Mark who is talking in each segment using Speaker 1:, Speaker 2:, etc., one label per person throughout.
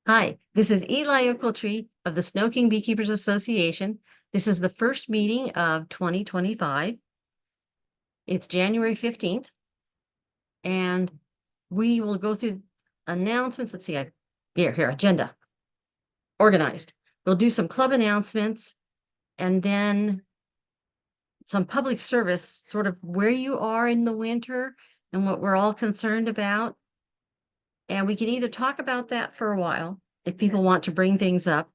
Speaker 1: Hi, this is Eli Ochiltree of the SnoKing Beekeepers Association. This is the first meeting of 2025. It's January 15th, and we will go through announcements. Let's see, here, agenda, organized. We'll do some club announcements and then some public service, sort of where you are in the winter and what we're all concerned about. And we can either talk about that for a while if people want to bring things up,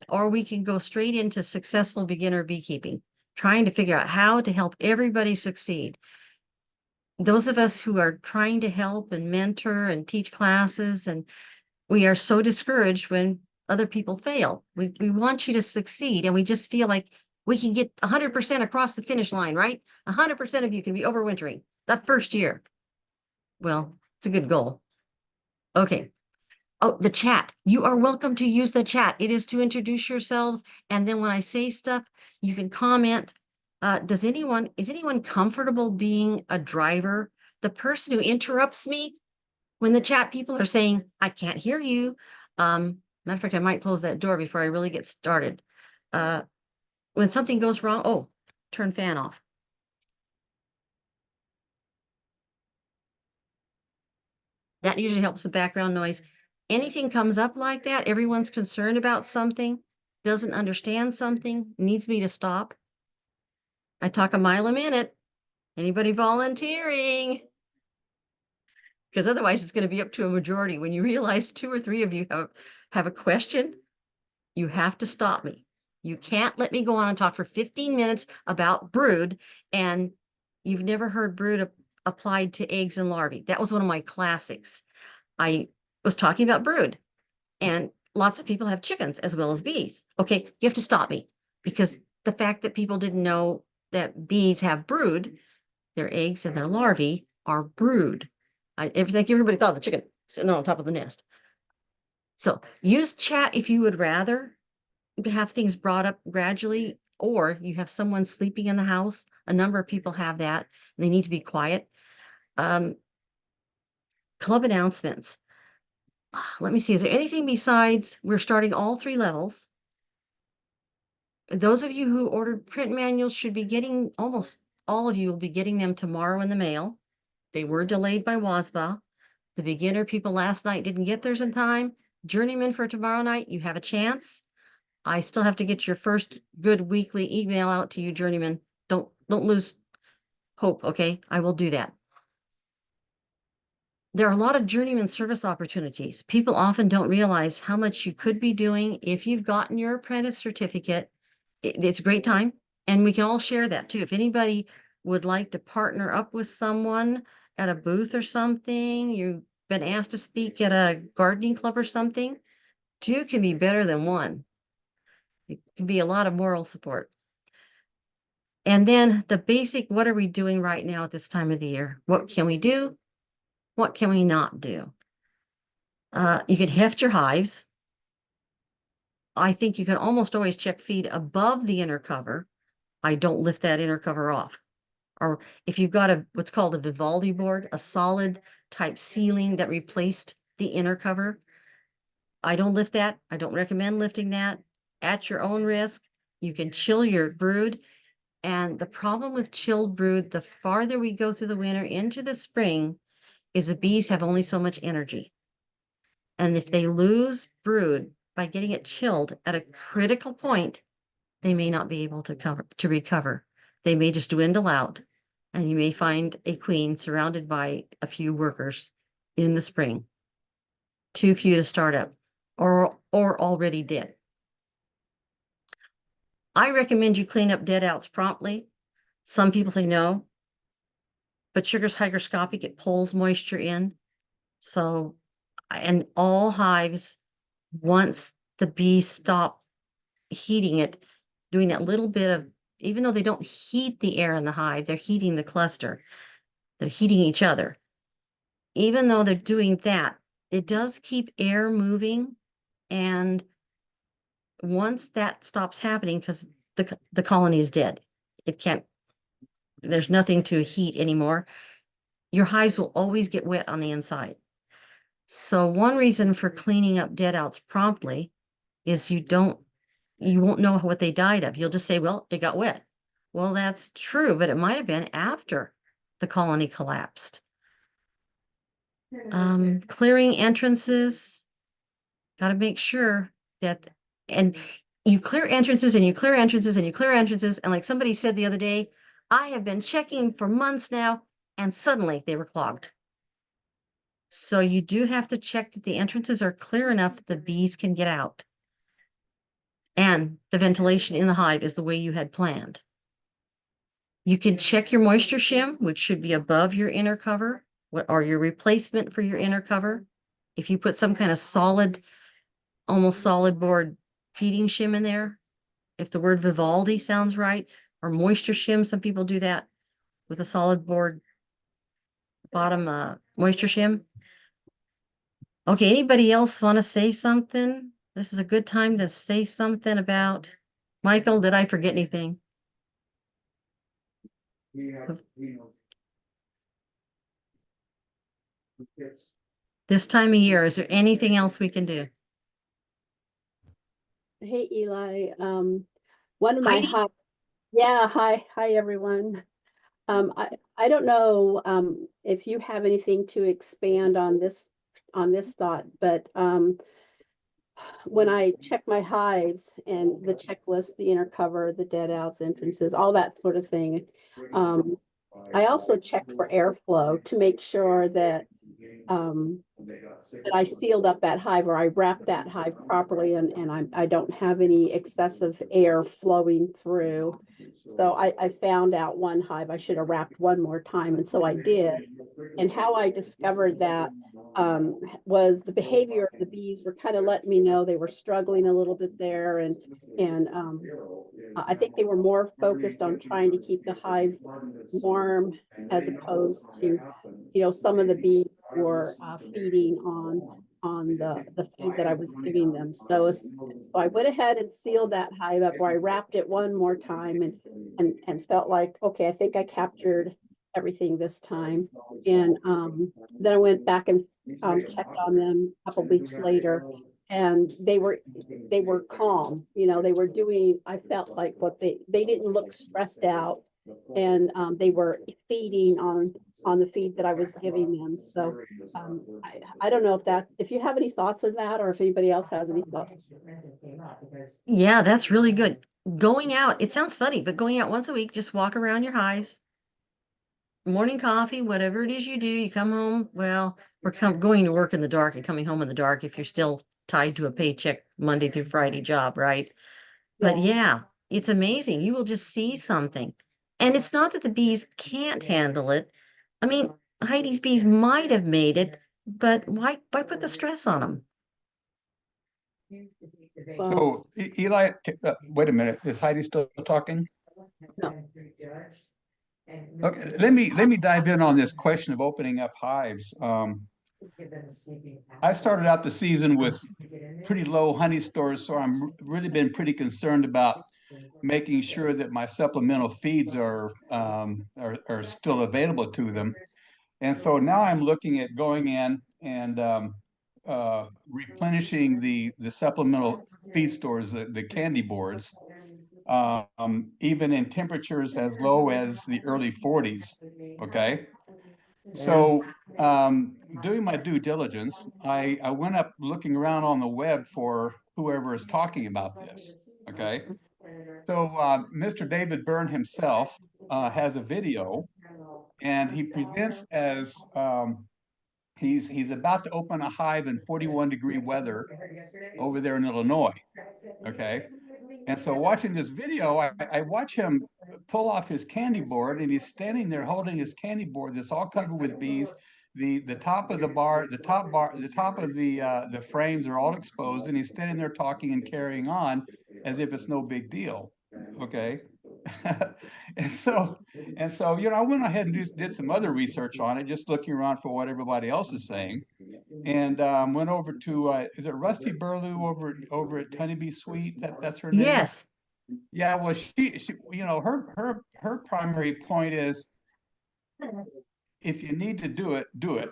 Speaker 1: or we can go straight into successful beginner beekeeping, trying to figure out how to help everybody succeed. Those of us who are trying to help and mentor and teach classes, and we are so discouraged when other people fail. We want you to succeed, and we just feel like we can get 100% across the finish line, right? 100% of you can be overwintering that first year. Well, it's a good goal. Okay. Oh, the chat. You are welcome to use the chat. It is to introduce yourselves. And then when I say stuff, you can comment. Is anyone comfortable being a driver? The person who interrupts me when the chat people are saying, I can't hear you. Matter of fact, I might close that door before I really get started. When something goes wrong, turn fan off. That usually helps with background noise. Anything comes up like that, everyone's concerned about something, doesn't understand something, needs me to stop. I talk a mile a minute. Anybody volunteering? Because otherwise it's going to be up to a majority. When you realize 2 or 3 of you have a question, you have to stop me. You can't let me go on and talk for 15 minutes about brood, and you've never heard brood applied to eggs and larvae. That was one of my classics. I was talking about brood, and lots of people have chickens as well as bees. Okay, you have to stop me, because the fact that people didn't know that bees have brood, their eggs and their larvae are brood. I think everybody thought the chicken sitting there on top of the nest. So use chat if you would rather have things brought up gradually, or you have someone sleeping in the house. A number of people have that. They need to be quiet. Club announcements. Let me see. Is there anything besides we're starting all 3 levels? Those of you who ordered print manuals should be getting, almost all of you will be getting them tomorrow in the mail. They were delayed by WASBA. The beginner people last night didn't get theirs in time. Journeyman for tomorrow night, you have a chance. I still have to get your first good weekly email out to you, Journeyman. Don't lose hope, okay? I will do that. There are a lot of journeyman service opportunities. People often don't realize how much you could be doing if you've gotten your apprentice certificate. It's a great time, and we can all share that too. If anybody would like to partner up with someone at a booth or something, you've been asked to speak at a gardening club or something, 2 can be better than 1. It can be a lot of moral support. And then the basic, what are we doing right now at this time of the year? What can we do? What can we not do? You can heft your hives. I think you can almost always check feed above the inner cover. I don't lift that inner cover off. Or if you've got what's called a Vivaldi board, a solid type ceiling that replaced the inner cover, I don't lift that. I don't recommend lifting that at your own risk. You can chill your brood. And the problem with chilled brood, the farther we go through the winter into the spring, is the bees have only so much energy. And if they lose brood by getting it chilled at a critical point, they may not be able to recover. They may just dwindle out, and you may find a queen surrounded by a few workers in the spring. Too few to start up, or already dead. I recommend you clean up dead outs promptly. Some people say no, but sugar's hygroscopic, it pulls moisture in. So, and all hives, once the bees stop heating it, doing that little bit of, even though they don't heat the air in the hive, they're heating the cluster. They're heating each other. Even though they're doing that, it does keep air moving. And once that stops happening, because the colony is dead, it can't, there's nothing to heat anymore, your hives will always get wet on the inside. So one reason for cleaning up dead outs promptly is you won't know what they died of. You'll just say, well, it got wet. Well, that's true, but it might have been after the colony collapsed. Clearing entrances, got to make sure that, and you clear entrances and you clear entrances and you clear entrances. And like somebody said the other day, I have been checking for months now, and suddenly they were clogged. So you do have to check that the entrances are clear enough that the bees can get out. And the ventilation in the hive is the way you had planned. You can check your moisture shim, which should be above your inner cover, or your replacement for your inner cover. If you put some kind of solid, almost solid board feeding shim in there, if the word Vivaldi sounds right, or moisture shim, some people do that with a solid board bottom moisture shim. Okay, anybody else want to say something? This is a good time to say something about, Michael, did I forget anything? This time of year, is there anything else we can do?
Speaker 2: Hey, Eli. One of my
Speaker 1: Heidi?
Speaker 2: hi everyone. I don't know if you have anything to expand on this thought, but when I check my hives and the checklist, the inner cover, the dead outs, entrances, all that sort of thing, I also checked for airflow to make sure that I sealed up that hive, or I wrapped that hive properly, and I don't have any excessive air flowing through. So I found out one hive I should have wrapped one more time, and so I did. And how I discovered that was the behavior of the bees were kind of letting me know they were struggling a little bit there, and I think they were more focused on trying to keep the hive warm as opposed to, some of the bees were feeding on the feed that I was giving them. So I went ahead and sealed that hive up, or I wrapped it one more time, and felt like, okay, I think I captured everything this time. And then I went back and checked on them a couple weeks later, and they were calm. They were doing, I felt like what they didn't look stressed out, and they were feeding on the feed that I was giving them. So I don't know if you have any thoughts on that, or if anybody else has any thoughts.
Speaker 1: Yeah, that's really good. Going out, it sounds funny, but going out once a week, just walk around your hives, morning coffee, whatever it is you do, you come home. Well, we're going to work in the dark and coming home in the dark if you're still tied to a paycheck Monday through Friday job, right? But yeah, it's amazing. You will just see something. And it's not that the bees can't handle it. I mean, Heidi's bees might have made it, but why put the stress on them?
Speaker 2: Well,
Speaker 3: So Eli, wait a minute. Is Heidi still talking?
Speaker 2: no.
Speaker 3: Okay, let me dive in on this question of opening up hives. I started out the season with pretty low honey stores, so I'm really been pretty concerned about making sure that my supplemental feeds are still available to them. And so now I'm looking at going in and replenishing the supplemental feed stores, the candy boards, even in temperatures as low as the early 40s. Okay. So doing my due diligence, I went up looking around on the web for whoever is talking about this. Okay. So Mr. David Byrne himself has a video, and he presents as he's about to open a hive in 41-degree weather over there in Illinois. Okay. And so watching this video, I watch him pull off his candy board, and he's standing there holding his candy board that's all covered with bees. The top of the bar, the top of the frames are all exposed, and he's standing there talking and carrying on as if it's no big deal. Okay. and so I went ahead and did some other research on it, just looking around for what everybody else is saying, and went over to is it Rusty Burlew over at Honeybee Sweet? That's her name.
Speaker 1: Yes.
Speaker 3: Yeah. Well, she her primary point is if you need to do it, do it.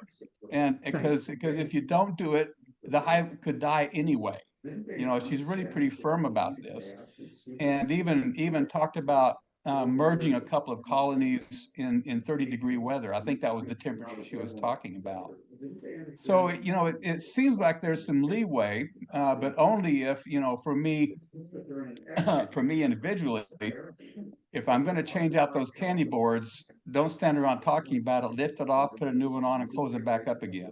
Speaker 3: And because if you don't do it, the hive could die anyway. You know, she's really pretty firm about this, and even talked about merging a couple of colonies in 30-degree weather. I think that was the temperature she was talking about. So, you know, it seems like there's some leeway, but only if, you know, for me, for me individually, if I'm going to change out those candy boards, don't stand around talking about it, lift it off, put a new one on and close it back up again.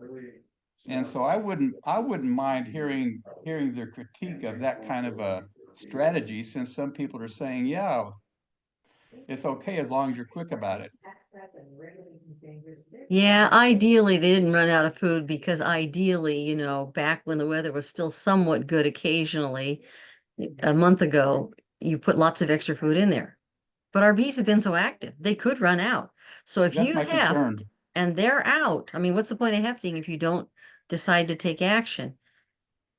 Speaker 3: And so I wouldn't mind hearing their critique of that kind of a strategy, since some people are saying, yeah, it's okay as long as you're quick about it.
Speaker 1: Yeah, ideally they didn't run out of food, because ideally, you know, back when the weather was still somewhat good occasionally, a month ago, you put lots of extra food in there. But our bees have been so active, they could run out. So if
Speaker 3: That's
Speaker 1: you
Speaker 3: my
Speaker 1: heft
Speaker 3: concern.
Speaker 1: and they're out, I mean, what's the point of hefting if you don't decide to take action?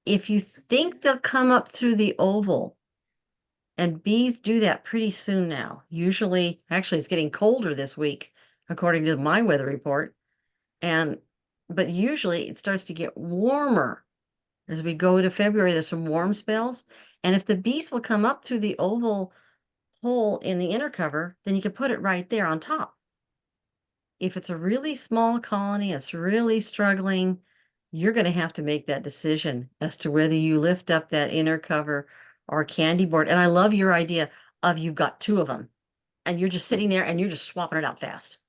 Speaker 1: If you think they'll come up through the oval, and bees do that pretty soon now. Usually, actually, it's getting colder this week, according to my weather report. But usually it starts to get warmer as we go to February. There's some warm spells. And if the bees will come up through the oval hole in the inner cover, then you can put it right there on top. If it's a really small colony, it's really struggling, you're going to have to make that decision as to whether you lift up that inner cover or candy board. And I love your idea of you've got two of them and you're just sitting there and you're just swapping it out fast.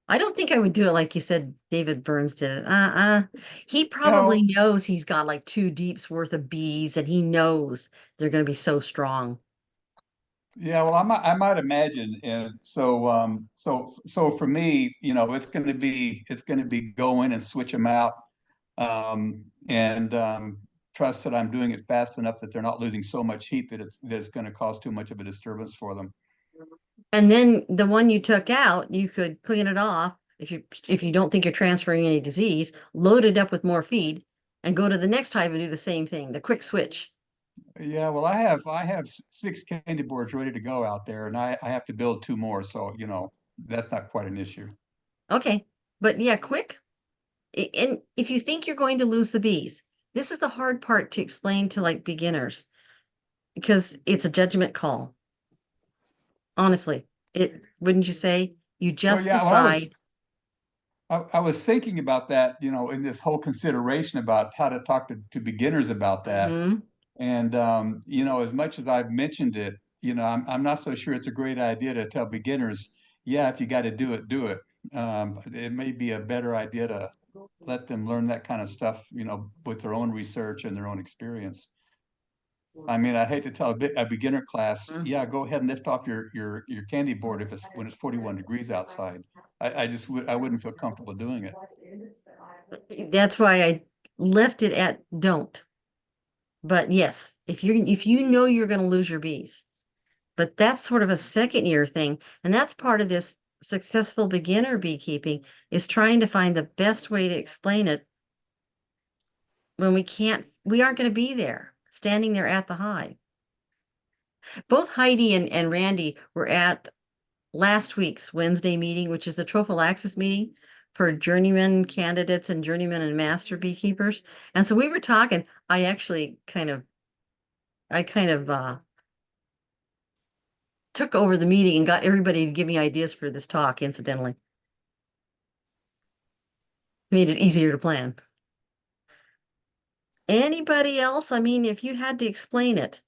Speaker 1: I don't think I would do it like you said David Burns did it. He probably knows he's got like 2 deeps worth of bees, and he knows they're going to be so strong.
Speaker 3: Yeah, well, I might imagine, and so for me, you know, it's going to be go in and switch them out, and trust that I'm doing it fast enough that they're not losing so much heat that it's going to cause too much of a disturbance for them.
Speaker 1: And then the one you took out, you could clean it off if you don't think you're transferring any disease, load it up with more feed, and go to the next hive and do the same thing, the quick switch.
Speaker 3: Yeah, well, I have 6 candy boards ready to go out there, and I have to build 2 more, so you know that's not quite an issue.
Speaker 1: Okay, but yeah, quick. And if you think you're going to lose the bees, this is the hard part to explain to like beginners, because it's a judgment call. Honestly, it wouldn't you say? You
Speaker 3: Well,
Speaker 1: just
Speaker 3: yeah, well,
Speaker 1: decide.
Speaker 3: I was thinking about that, you know, in this whole consideration about how to talk to beginners about that.
Speaker 1: Mhm.
Speaker 3: And you know, as much as I've mentioned it, you know, I'm not so sure it's a great idea to tell beginners, yeah, if you got to do it, do it. It may be a better idea to let them learn that kind of stuff, you know, with their own research and their own experience. I mean, I hate to tell a beginner class, yeah, go ahead and lift off your candy board if it's when it's 41 degrees outside. I wouldn't feel comfortable doing it.
Speaker 1: That's why I left it at don't. But yes, if you know you're going to lose your bees, but that's sort of a second year thing, and that's part of this successful beginner beekeeping, is trying to find the best way to explain it when we aren't going to be there, standing there at the hive. Both Heidi and Randy were at last week's Wednesday meeting, which is a trophallaxis meeting for journeyman candidates and journeyman and master beekeepers. And so we were talking, I kind of took over the meeting and got everybody to give me ideas for this talk, incidentally. Made it easier to plan. Anybody else? I mean, if you had to explain it.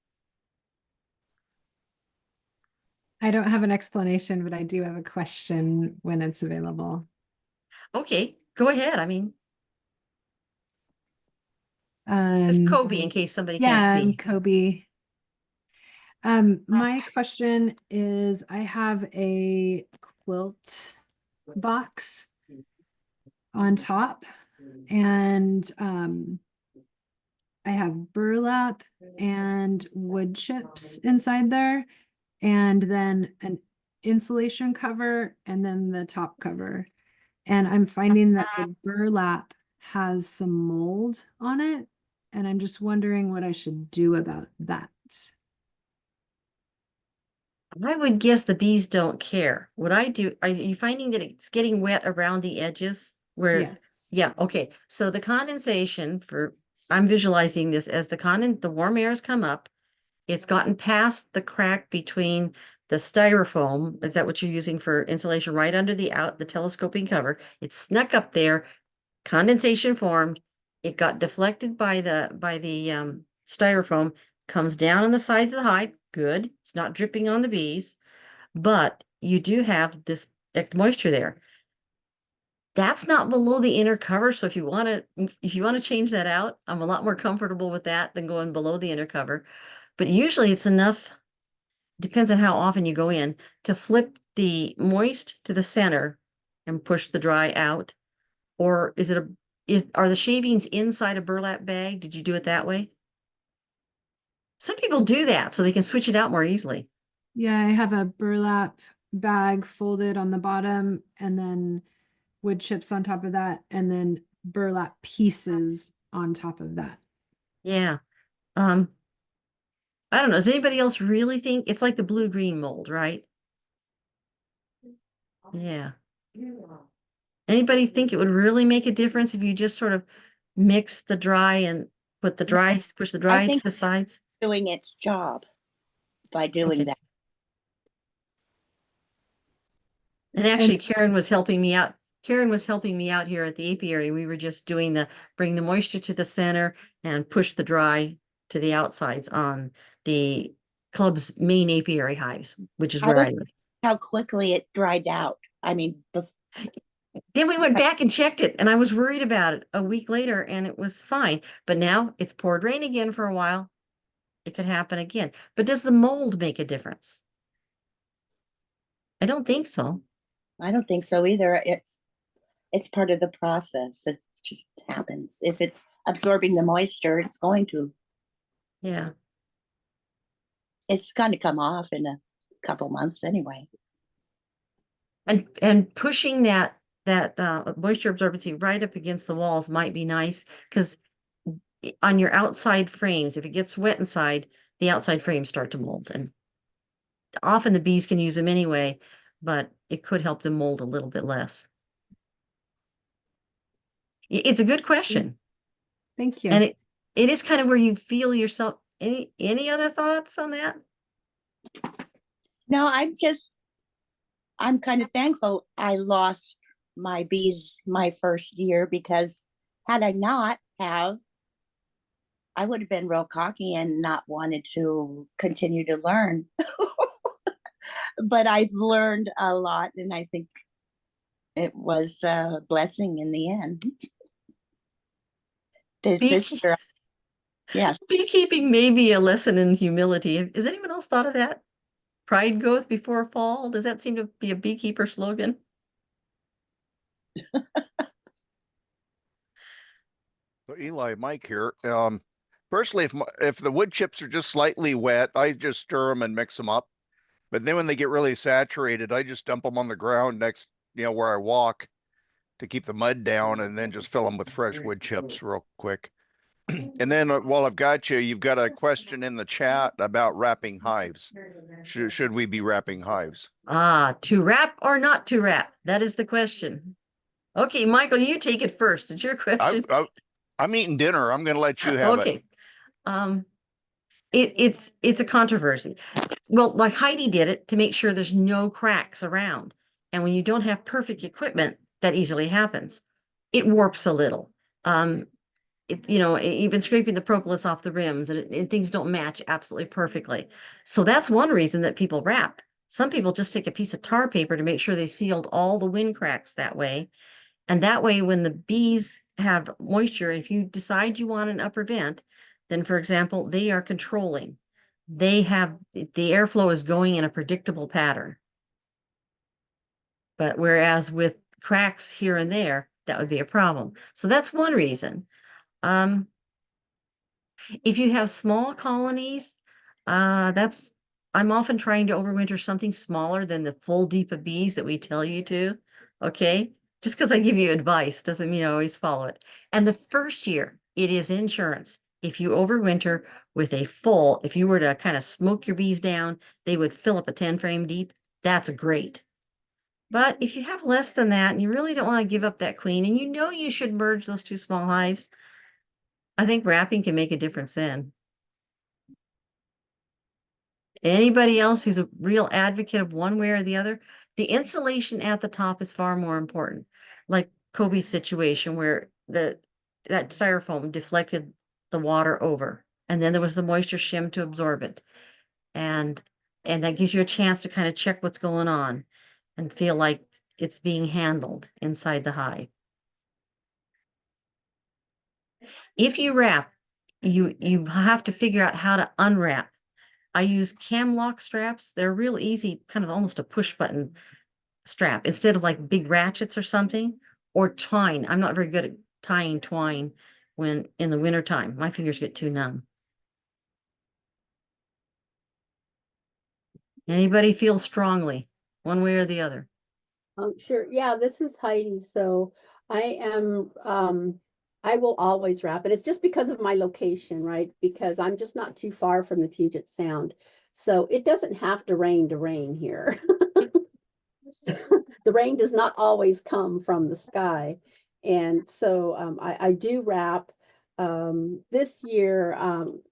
Speaker 4: I don't have an explanation, but I do have a question when it's available.
Speaker 1: Okay, go ahead. I mean, it's Kobe in case somebody can't
Speaker 4: Yeah, I'm
Speaker 1: see.
Speaker 4: Kobe. My question is, I have a quilt box on top, and I have burlap and wood chips inside there, and then an insulation cover, and then the top cover. And I'm finding that the burlap has some mold on it, and I'm just wondering what I should do about that.
Speaker 1: I would guess the bees don't care. What I do, are you finding that it's getting wet around the edges where?
Speaker 4: Yes.
Speaker 1: Yeah, okay. So the condensation I'm visualizing this as the warm air has come up. It's gotten past the crack between the styrofoam. Is that what you're using for insulation? Right under the telescoping cover. It snuck up there, condensation formed. It got deflected by the styrofoam, comes down on the sides of the hive. Good. It's not dripping on the bees, but you do have this moisture there. That's not below the inner cover. So if you want to change that out, I'm a lot more comfortable with that than going below the inner cover. But usually it's enough, depends on how often you go in, to flip the moist to the center and push the dry out. Or are the shavings inside a burlap bag? Did you do it that way? Some people do that so they can switch it out more easily.
Speaker 4: Yeah, I have a burlap bag folded on the bottom and then wood chips on top of that and then burlap pieces on top of that.
Speaker 1: Yeah. I don't know. Does anybody else really think it's like the blue-green mold, right? Yeah. Anybody think it would really make a difference if you just sort of mix the dry and push the dry to
Speaker 5: think
Speaker 1: the sides?
Speaker 5: doing its job by doing
Speaker 1: Okay.
Speaker 5: that.
Speaker 1: And actually, Karen was helping me out. Karen was helping me out here at the apiary. We were just doing bring the moisture to the center and push the dry to the outsides on the club's main apiary hives, which is
Speaker 5: I
Speaker 1: where
Speaker 5: was-
Speaker 1: I live.
Speaker 5: How quickly it dried out. I mean,
Speaker 1: Then we went back and checked it, and I was worried about it a week later, and it was fine. But now it's poured rain again for a while. It could happen again. But does the mold make a difference? I don't think so.
Speaker 5: I don't think so either. It's part of the process. It just happens. If it's absorbing the moisture, it's going to.
Speaker 1: Yeah.
Speaker 5: It's going to come off in a couple months anyway.
Speaker 1: And pushing that moisture absorbency right up against the walls might be nice because on your outside frames, if it gets wet inside, the outside frames start to mold. And often the bees can use them anyway, but it could help them mold a little bit less. It's a good question.
Speaker 4: Thank you.
Speaker 1: And it is kind of where you feel yourself. Any other thoughts on that?
Speaker 5: No, I'm kind of thankful I lost my bees my first year, because had I not have, I would have been real cocky and not wanted to continue to learn. But I've learned a lot, and I think it was a blessing in the end. The sister, yes.
Speaker 1: Beekeeping may be a lesson in humility. Has anyone else thought of that? Pride goeth before a fall. Does that seem to be a beekeeper slogan?
Speaker 6: So Eli, Mike here. Personally, if the wood chips are just slightly wet, I just stir them and mix them up. But then when they get really saturated, I just dump them on the ground next, where I walk to keep the mud down, and then just fill them with fresh wood chips real quick. And then while I've got you, you've got a question in the chat about wrapping hives. Should we be wrapping hives?
Speaker 1: To wrap or not to wrap? That is the question. Okay, Michael, you take it first. It's your question.
Speaker 6: I'm eating dinner. I'm going to let you have it.
Speaker 1: Okay. It's a controversy. Well, like Heidi did it to make sure there's no cracks around. And when you don't have perfect equipment, that easily happens. It warps a little. You've been scraping the propolis off the rims and things don't match absolutely perfectly. So that's one reason that people wrap. Some people just take a piece of tar paper to make sure they sealed all the wind cracks that way. And that way, when the bees have moisture, if you decide you want an upper vent, then for example, they are controlling. The airflow is going in a predictable pattern. But whereas with cracks here and there, that would be a problem. So that's one reason. If you have small colonies, I'm often trying to overwinter something smaller than the full deep of bees that we tell you to. Okay. Just because I give you advice doesn't mean I always follow it. And the first year, it is insurance. if you overwinter with a full, if you were to kind of smoke your bees down, they would fill up a 10 frame deep. That's great. But if you have less than that and you really don't want to give up that queen and you know you should merge those two small hives, I think wrapping can make a difference then. Anybody else who's a real advocate of one way or the other, the insulation at the top is far more important. Like Kobe's situation where that styrofoam deflected the water over, and then there was the moisture shim to absorb it. And that gives you a chance to kind of check what's going on and feel like it's being handled inside the hive. If you wrap, you have to figure out how to unwrap. I use cam lock straps. They're real easy, kind of almost a push button strap instead of like big ratchets or something, or twine. I'm not very good at tying twine when in the winter time. My fingers get too numb. Anybody feel strongly one way or the other?
Speaker 2: Sure. Yeah, this is Heidi. So I am, I will always wrap, and it's just because of my location, right? Because I'm just not too far from the Puget Sound. So it doesn't have to rain here. The rain does not always come from the sky. And so I do wrap. This year,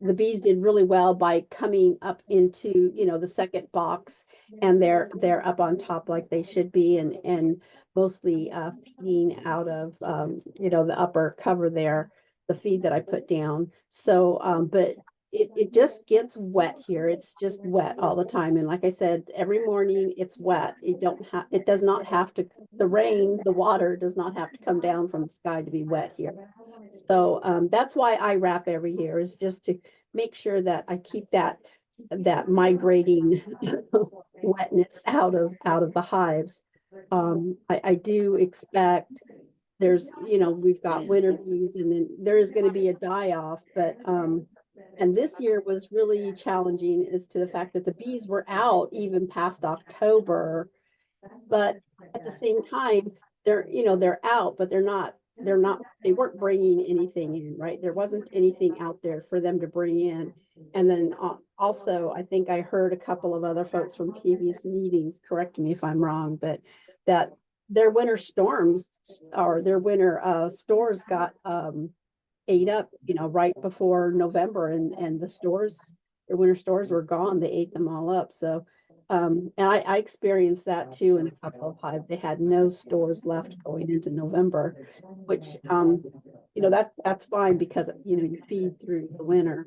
Speaker 2: the bees did really well by coming up into, the second box, and they're up on top like they should be, and mostly feeding out of, the upper cover there, the feed that I put down. So, but it just gets wet here. It's just wet all the time. And like I said, every morning it's wet. It does not have to, the water does not have to come down from the sky to be wet here. So that's why I wrap every year, is just to make sure that I keep that migrating wetness out of the hives. I do expect there's, we've got winter bees, and then there is going to be a die off, but and this year was really challenging as to the fact that the bees were out even past October, but at the same time, they're out, but they weren't bringing anything in, right? There wasn't anything out there for them to bring in. And then also, I think I heard a couple of other folks from previous meetings, correct me if I'm wrong, but that their winter storms or their winter stores got ate up, right before November, and their winter stores were gone. They ate them all up. So, and I experienced that too in a couple of hives. They had no stores left going into November, which, that's fine because, you feed through the winter.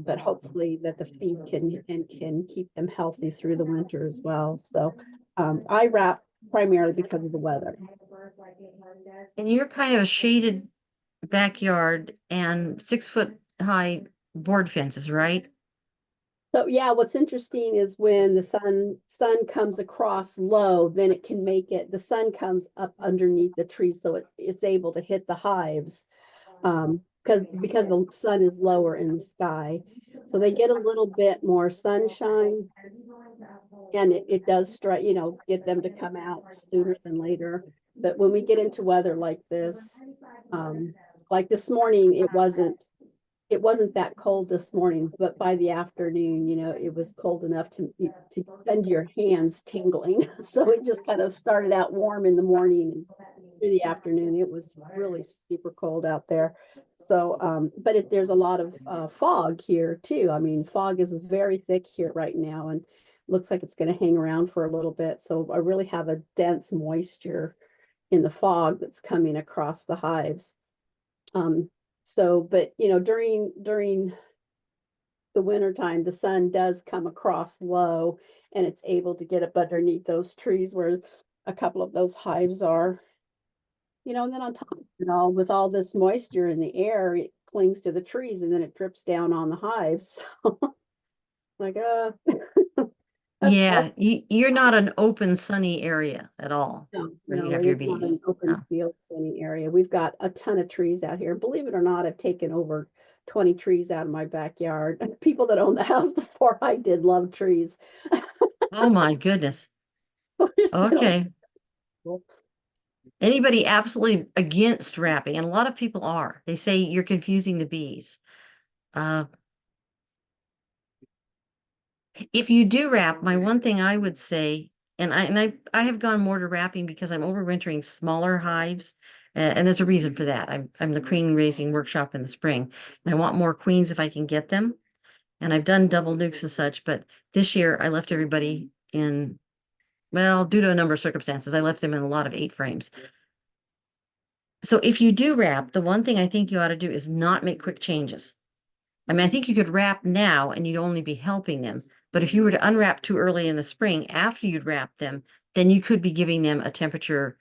Speaker 2: But hopefully that the feed can keep them healthy through the winter as well. So, I wrap primarily because of the weather.
Speaker 1: And you're kind of a shaded backyard and 6-foot high board fences, right?
Speaker 2: So yeah, what's interesting is when the sun comes across low, then it can make it, the sun comes up underneath the trees, so it's able to hit the hives. Because the sun is lower in the sky. So they get a little bit more sunshine, and it does strike, get them to come out sooner than later. But when we get into weather like this, like this morning, it wasn't that cold this morning, but by the afternoon, it was cold enough to send your hands tingling. So it just kind of started out warm in the morning, and through the afternoon, it was really super cold out there. So, but there's a lot of fog here too. I mean, fog is very thick here right now, and looks like it's going to hang around for a little bit. So I really have a dense moisture in the fog that's coming across the hives. So, but during the winter time, the sun does come across low, and it's able to get up underneath those trees where a couple of those hives are. And then on top of it all, with all this moisture in the air, it clings to the trees, and then it drips down on the hives. So, like,
Speaker 1: Yeah, you're not an open sunny area at all where you have your
Speaker 2: it's not
Speaker 1: bees.
Speaker 2: an open
Speaker 1: No.
Speaker 2: field sunny area. We've got a ton of trees out here. Believe it or not, I've taken over 20 trees out of my backyard. People that owned the house before I did love trees.
Speaker 1: Oh my goodness.
Speaker 2: There's been a lot
Speaker 1: Okay.
Speaker 2: of people.
Speaker 1: Anybody absolutely against wrapping? And a lot of people are. They say you're confusing the bees. If you do wrap, my one thing I would say, and I have gone more to wrapping because I'm overwintering smaller hives, and there's a reason for that. I'm the queen raising workshop in the spring, and I want more queens if I can get them. And I've done double nukes and such, but this year I left everybody in, well, due to a number of circumstances, I left them in a lot of 8 frames. So if you do wrap, the one thing I think you ought to do is not make quick changes. I mean, I think you could wrap now and you'd only be helping them. But if you were to unwrap too early in the spring after you'd wrap them, then you could be giving them a temperature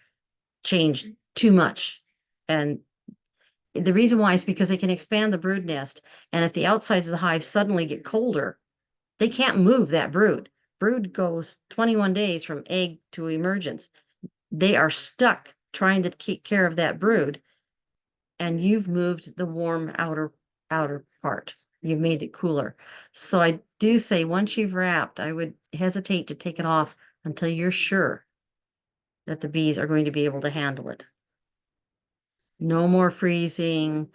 Speaker 1: change too much. And the reason why is because they can expand the brood nest. And if the outsides of the hive suddenly get colder, they can't move that brood. Brood goes 21 days from egg to emergence. They are stuck trying to keep care of that brood. And you've moved the warm outer part. You've made it cooler. So I do say once you've wrapped, I would hesitate to take it off until you're sure that the bees are going to be able to handle it. No more freezing.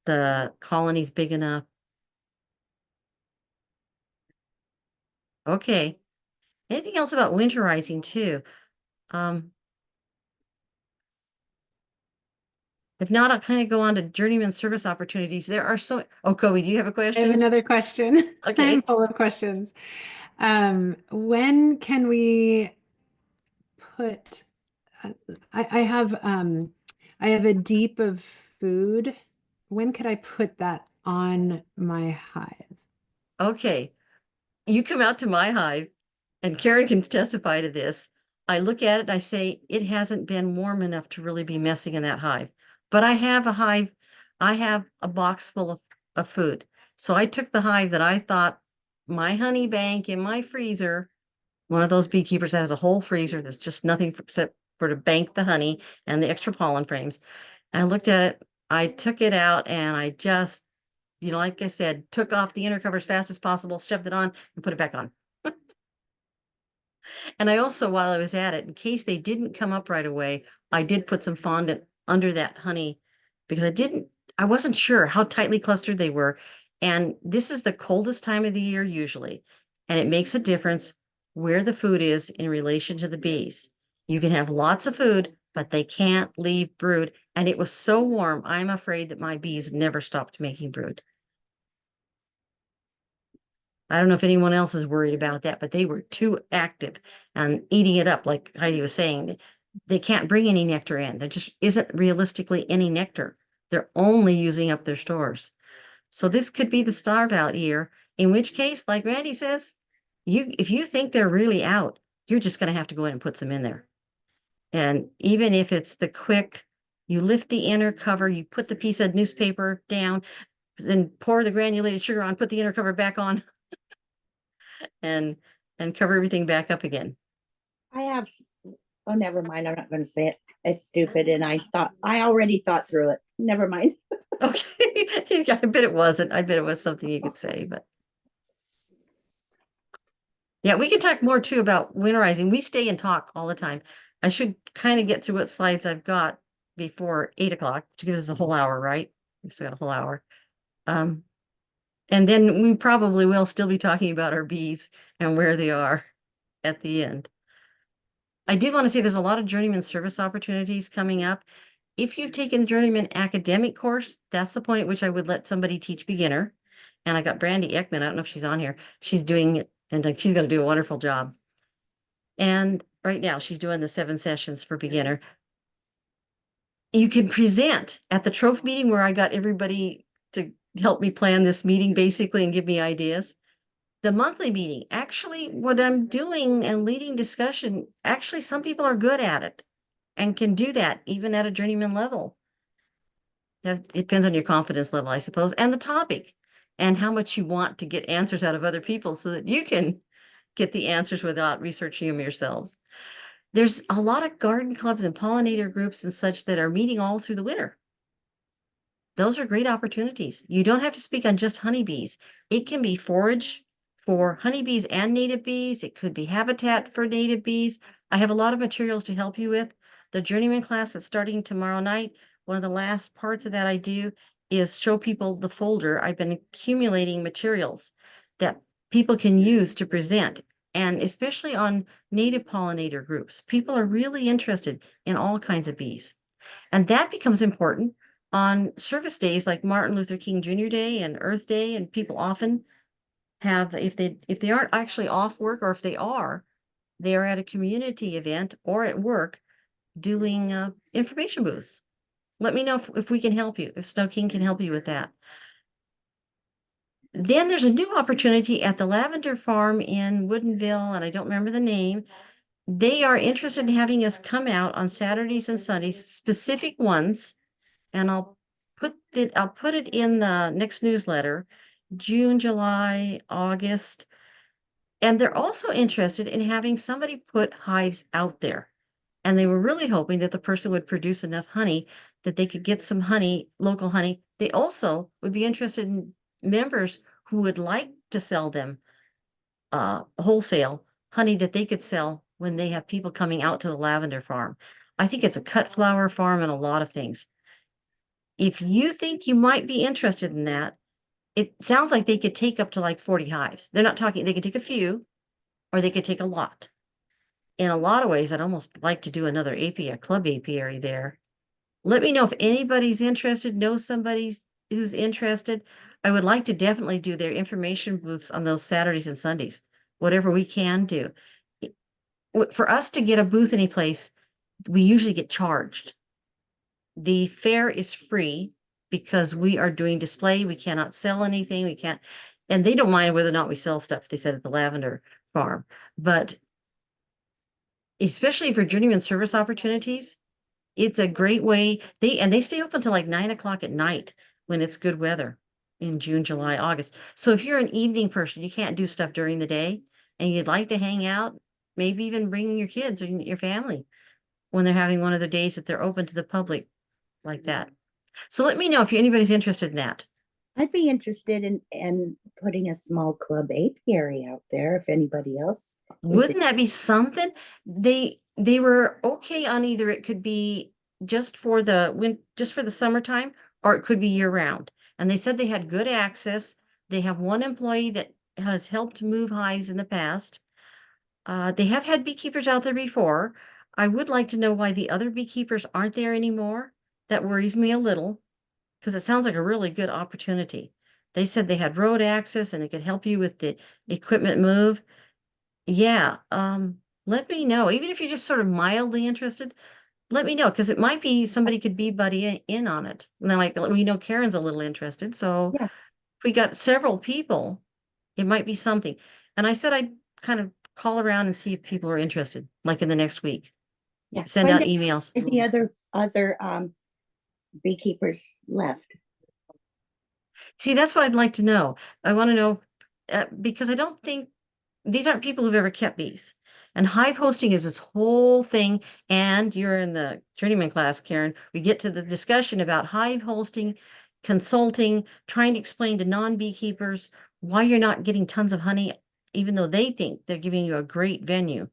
Speaker 1: The colony's big enough. Okay. Anything else about winterizing too? If not, I'll kind of go on to journeyman service opportunities. There are so, oh, Kobe, do you have a
Speaker 4: I have
Speaker 1: question?
Speaker 4: another question.
Speaker 1: Okay.
Speaker 4: I'm full of questions. When can we put, I have a deep of food. When could I put that on my hive?
Speaker 1: Okay. You come out to my hive, and Karen can testify to this. I look at it and I say, it hasn't been warm enough to really be messing in that hive. But I have a hive, I have a box full of food. So I took the hive that I thought my honey bank in my freezer, one of those beekeepers that has a whole freezer that's just nothing except for to bank the honey and the extra pollen frames. And I looked at it, I took it out and I just, like I said, took off the inner cover as fast as possible, shoved it on and put it back on. And I also, while I was at it, in case they didn't come up right away, I did put some fondant under that honey because I wasn't sure how tightly clustered they were. And this is the coldest time of the year usually. And it makes a difference where the food is in relation to the bees. You can have lots of food, but they can't leave brood. And it was so warm, I'm afraid that my bees never stopped making brood. I don't know if anyone else is worried about that, but they were too active and eating it up, like Heidi was saying. They can't bring any nectar in. There just isn't realistically any nectar. They're only using up their stores. So this could be the starve out year, in which case, like Randy says, if you think they're really out, you're just going to have to go in and put some in there. And even if it's the quick, you lift the inner cover, you put the piece of newspaper down, then pour the granulated sugar on, put the inner cover back on. and cover everything back up again.
Speaker 5: I have, oh, never mind. I'm not going to say it. It's stupid. And I already thought through it. Never mind.
Speaker 1: Okay. I bet it wasn't. I bet it was something you could say, but. Yeah, we can talk more too about winterizing. We stay and talk all the time. I should kind of get through what slides I've got before 8 o'clock, which gives us a whole hour, right? We still got a whole hour. And then we probably will still be talking about our bees and where they are at the end. I did want to say there's a lot of journeyman service opportunities coming up. If you've taken the journeyman academic course, that's the point at which I would let somebody teach beginner. And I got Brandy Ekman, I don't know if she's on here. She's doing it, and she's going to do a wonderful job. And right now she's doing the 7 sessions for beginner. You can present at the trophy meeting where I got everybody to help me plan this meeting basically and give me ideas. The monthly meeting, actually, what I'm doing and leading discussion, actually, some people are good at it and can do that even at a journeyman level. It depends on your confidence level, I suppose, and the topic and how much you want to get answers out of other people so that you can get the answers without researching them yourselves. There's a lot of garden clubs and pollinator groups and such that are meeting all through the winter. Those are great opportunities. You don't have to speak on just honeybees. It can be forage for honeybees and native bees. It could be habitat for native bees. I have a lot of materials to help you with. the journeyman class that's starting tomorrow night, one of the last parts of that I do is show people the folder. I've been accumulating materials that people can use to present, and especially on native pollinator groups. People are really interested in all kinds of bees. And that becomes important on service days like Martin Luther King Jr. Day and Earth Day, and people often have, if they aren't actually off work, or if they are at a community event or at work doing information booths. Let me know if we can help you, if SnoKing can help you with that. Then there's a new opportunity at the Lavender Farm in Woodinville, and I don't remember the name. They are interested in having us come out on Saturdays and Sundays, specific ones, and I'll put it in the next newsletter, June, July, August. And they're also interested in having somebody put hives out there. And they were really hoping that the person would produce enough honey that they could get some honey, local honey. They also would be interested in members who would like to sell them wholesale honey that they could sell when they have people coming out to the lavender farm. I think it's a cut flower farm and a lot of things. If you think you might be interested in that, it sounds like they could take up to like 40 hives. They're not talking, they could take a few or they could take a lot. In a lot of ways, I'd almost like to do another apiary, club apiary there. Let me know if anybody's interested, know somebody who's interested. I would like to definitely do their information booths on those Saturdays and Sundays, whatever we can do. For us to get a booth anyplace, we usually get charged. The fare is free because we are doing display. We cannot sell anything. We can't, and they don't mind whether or not we sell stuff, they said at the lavender farm. But especially for journeyman service opportunities, it's a great way. They stay open till like 9 o'clock at night when it's good weather in June, July, August. So if you're an evening person, you can't do stuff during the day and you'd like to hang out, maybe even bring your kids or your family when they're having one of their days that they're open to the public like that. So let me know if anybody's interested in that.
Speaker 5: I'd be interested in putting a small club apiary out there if anybody else.
Speaker 1: Wouldn't that be something? They were okay on either it could be just for the summertime, or it could be year round. And they said they had good access. They have one employee that has helped move hives in the past. They have had beekeepers out there before. I would like to know why the other beekeepers aren't there anymore. That worries me a little because it sounds like a really good opportunity. They said they had road access and they could help you with the equipment move. Yeah, let me know. Even if you're just sort of mildly interested, let me know because it might be somebody could be buddy in on it. And then like we know Karen's a little interested, so
Speaker 5: Yeah.
Speaker 1: if we got several people, it might be something. And I said I'd kind of call around and see if people are interested, like in the next week.
Speaker 5: Yeah.
Speaker 1: Send
Speaker 5: Find
Speaker 1: out emails.
Speaker 5: the other beekeepers left.
Speaker 1: See, that's what I'd like to know. I want to know because I don't think these aren't people who've ever kept bees. And hive hosting is this whole thing. And you're in the journeyman class, Karen. We get to the discussion about hive hosting, consulting, trying to explain to non-beekeepers why you're not getting tons of honey, even though they think they're giving you a great venue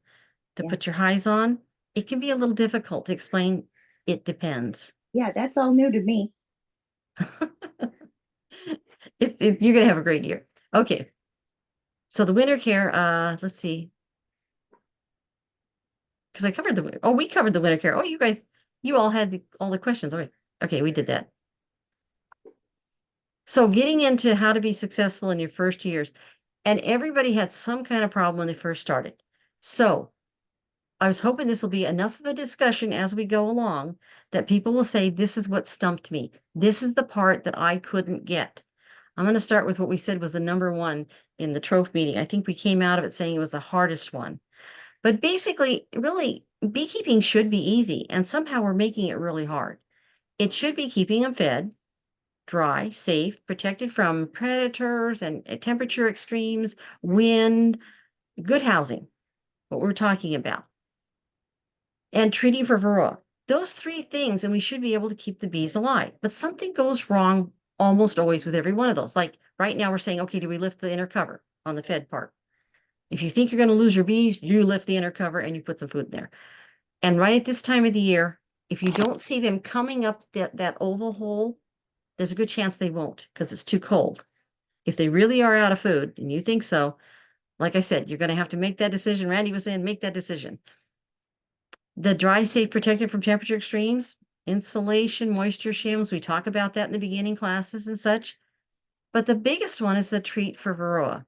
Speaker 1: to
Speaker 5: Yeah.
Speaker 1: put your hives on. It can be a little difficult to explain. It depends.
Speaker 5: Yeah, that's all new to me.
Speaker 1: You're going to have a great year. Okay. So the winter care, let's see. Because I covered we covered the winter care. Oh, you all had all the questions. All right. Okay, we did that. So getting into how to be successful in your first years, and everybody had some kind of problem when they first started. So I was hoping this will be enough of a discussion as we go along that people will say, this is what stumped me. This is the part that I couldn't get. I'm going to start with what we said was the number one in the trophy meeting. I think we came out of it saying it was the hardest one. But basically, really, beekeeping should be easy, and somehow we're making it really hard. It should be keeping them fed, dry, safe, protected from predators and temperature extremes, wind, good housing, what we're talking about, and treating for varroa. Those three things, and we should be able to keep the bees alive. But something goes wrong almost always with every one of those. Like right now, we're saying, okay, do we lift the inner cover on the fed part? If you think you're going to lose your bees, you lift the inner cover and you put some food in there. And right at this time of the year, if you don't see them coming up that oval hole, there's a good chance they won't because it's too cold. If they really are out of food and you think so, like I said, you're going to have to make that decision. Randy was saying, make that decision. The dry, safe, protected from temperature extremes, insulation, moisture shims. We talk about that in the beginning classes and such. But the biggest one is the treat for Varroa.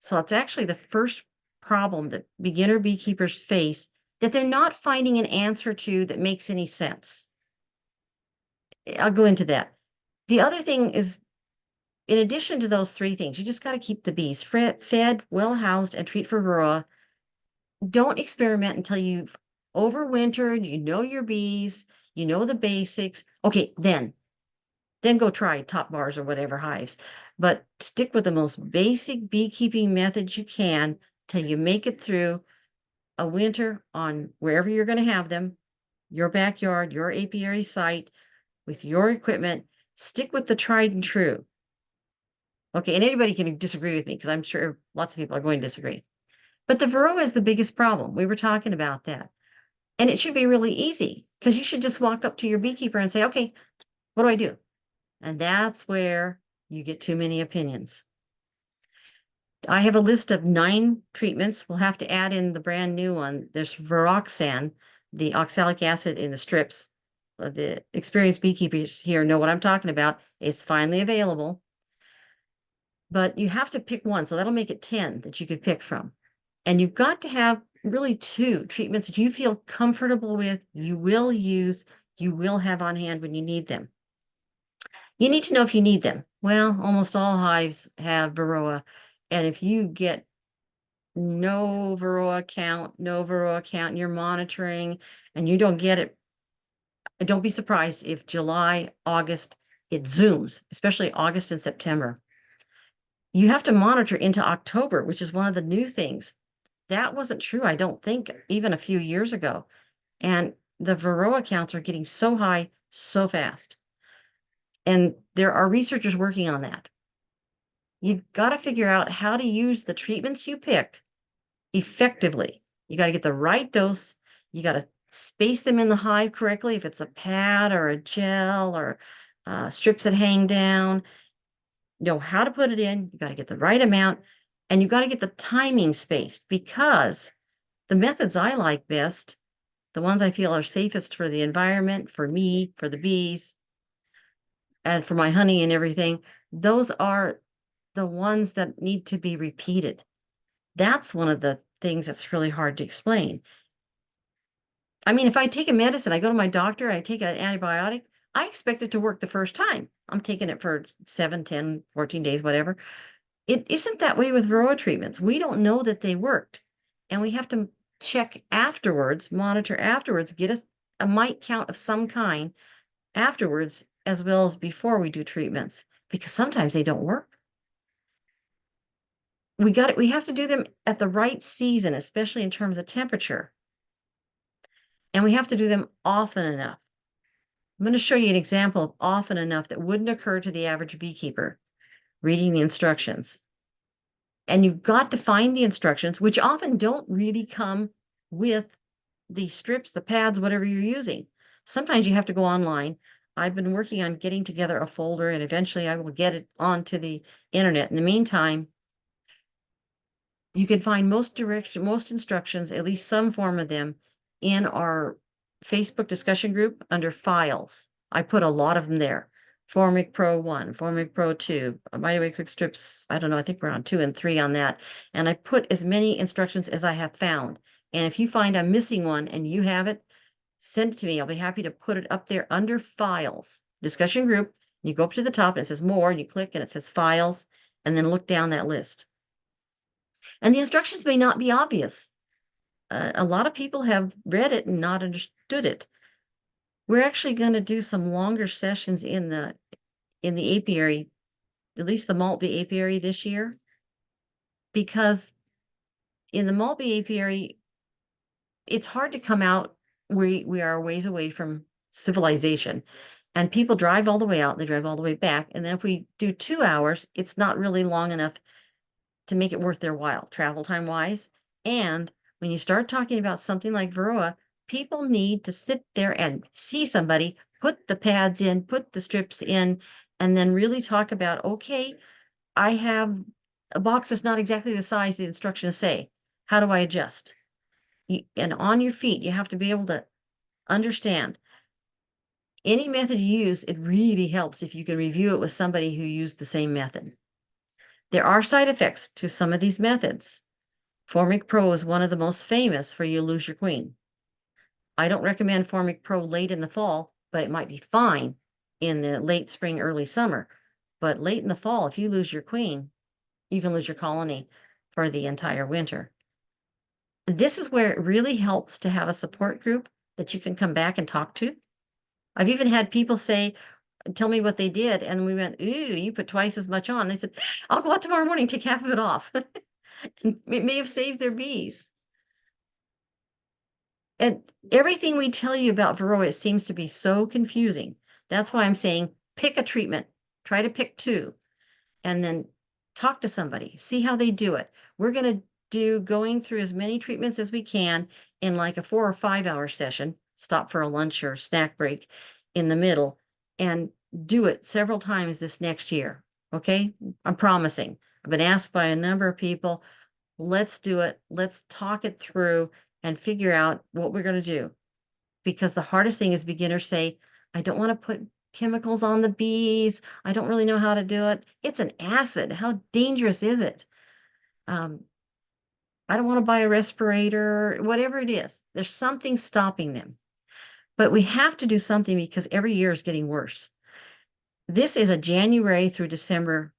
Speaker 1: So it's actually the first problem that beginner beekeepers face that they're not finding an answer to that makes any sense. I'll go into that. The other thing is, in addition to those three things, you just got to keep the bees fed, well housed, and treat for Varroa. Don't experiment until you've overwintered, you know your bees, you know the basics. Okay, then go try top bars or whatever hives. But stick with the most basic beekeeping methods you can till you make it through a winter on wherever you're going to have them, your backyard, your apiary site, with your equipment. Stick with the tried and true. Okay, and anybody can disagree with me because I'm sure lots of people are going to disagree. But the Varroa is the biggest problem. We were talking about that. And it should be really easy because you should just walk up to your beekeeper and say, okay, what do I do? And that's where you get too many opinions. I have a list of 9 treatments. We'll have to add in the brand new one. There's Varoxan, the oxalic acid in the strips. The experienced beekeepers here know what I'm talking about. It's finally available. But you have to pick one, so that'll make it 10 that you could pick from. And you've got to have really 2 treatments that you feel comfortable with, you will use, you will have on hand when you need them. You need to know if you need them. Well, almost all hives have Varroa. And if you get no Varroa count, and you're monitoring and you don't get it, don't be surprised if July, August, it zooms, especially August and September. You have to monitor into October, which is one of the new things. That wasn't true, I don't think, even a few years ago. And the Varroa counts are getting so high so fast. And there are researchers working on that. You've got to figure out how to use the treatments you pick effectively. You got to get the right dose. You got to space them in the hive correctly. If it's a pad or a gel or strips that hang down, know how to put it in. You got to get the right amount, and you got to get the timing spaced, because the methods I like best, the ones I feel are safest for the environment, for me, for the bees, and for my honey and everything, those are the ones that need to be repeated. That's one of the things that's really hard to explain. I mean, if I take a medicine, I go to my doctor, I take an antibiotic, I expect it to work the first time. I'm taking it for 7, 10, 14 days, whatever. It isn't that way with Varroa treatments. We don't know that they worked. And we have to check afterwards, monitor afterwards, get a mite count of some kind afterwards, as well as before we do treatments, because sometimes they don't work. We have to do them at the right season, especially in terms of temperature. And we have to do them often enough. I'm going to show you an example of often enough that wouldn't occur to the average beekeeper reading the instructions. And you've got to find the instructions, which often don't really come with the strips, the pads, whatever you're using. Sometimes you have to go online. I've been working on getting together a folder, and eventually I will get it onto the internet. In the meantime, you can find most instructions, at least some form of them, in our Facebook discussion group under files. I put a lot of them there. Formic Pro 1, Formic Pro 2, Mighty Way Quick Strips, I don't know, I think we're on 2 and 3 on that. And I put as many instructions as I have found. And if you find I'm missing one and you have it, send it to me. I'll be happy to put it up there under files, discussion group. You go up to the top and it says more, and you click and it says files, and then look down that list. And the instructions may not be obvious. A lot of people have read it and not understood it. We're actually going to do some longer sessions in the apiary, at least the malt bee apiary this year, because in the malt bee apiary, it's hard to come out. We are a ways away from civilization, and people drive all the way out, they drive all the way back. And then if we do 2 hours, it's not really long enough to make it worth their while, travel time wise. And when you start talking about something like Varroa, people need to sit there and see somebody, put the pads in, put the strips in, and then really talk about, okay, I have a box that's not exactly the size the instructions say. How do I adjust? And on your feet, you have to be able to understand. Any method you use, it really helps if you can review it with somebody who used the same method. There are side effects to some of these methods. Formic Pro is one of the most famous for you lose your queen. I don't recommend Formic Pro late in the fall, but it might be fine in the late spring, early summer. But late in the fall, if you lose your queen, you can lose your colony for the entire winter. This is where it really helps to have a support group that you can come back and talk to. I've even had people say, tell me what they did. And we went, ooh, you put twice as much on. They said, I'll go out tomorrow morning, take half of it off. And it may have saved their bees. And everything we tell you about Varroa seems to be so confusing. That's why I'm saying pick a treatment, try to pick 2, and then talk to somebody, see how they do it. We're going to do going through as many treatments as we can in like a 4 or 5 hour session, stop for a lunch or snack break in the middle, and do it several times this next year. Okay, I'm promising. I've been asked by a number of people, let's do it. Let's talk it through and figure out what we're going to do. Because the hardest thing is beginners say, I don't want to put chemicals on the bees. I don't really know how to do it. It's an acid. How dangerous is it? I don't want to buy a respirator, whatever it is. There's something stopping them. But we have to do something because every year is getting worse. This is a January through December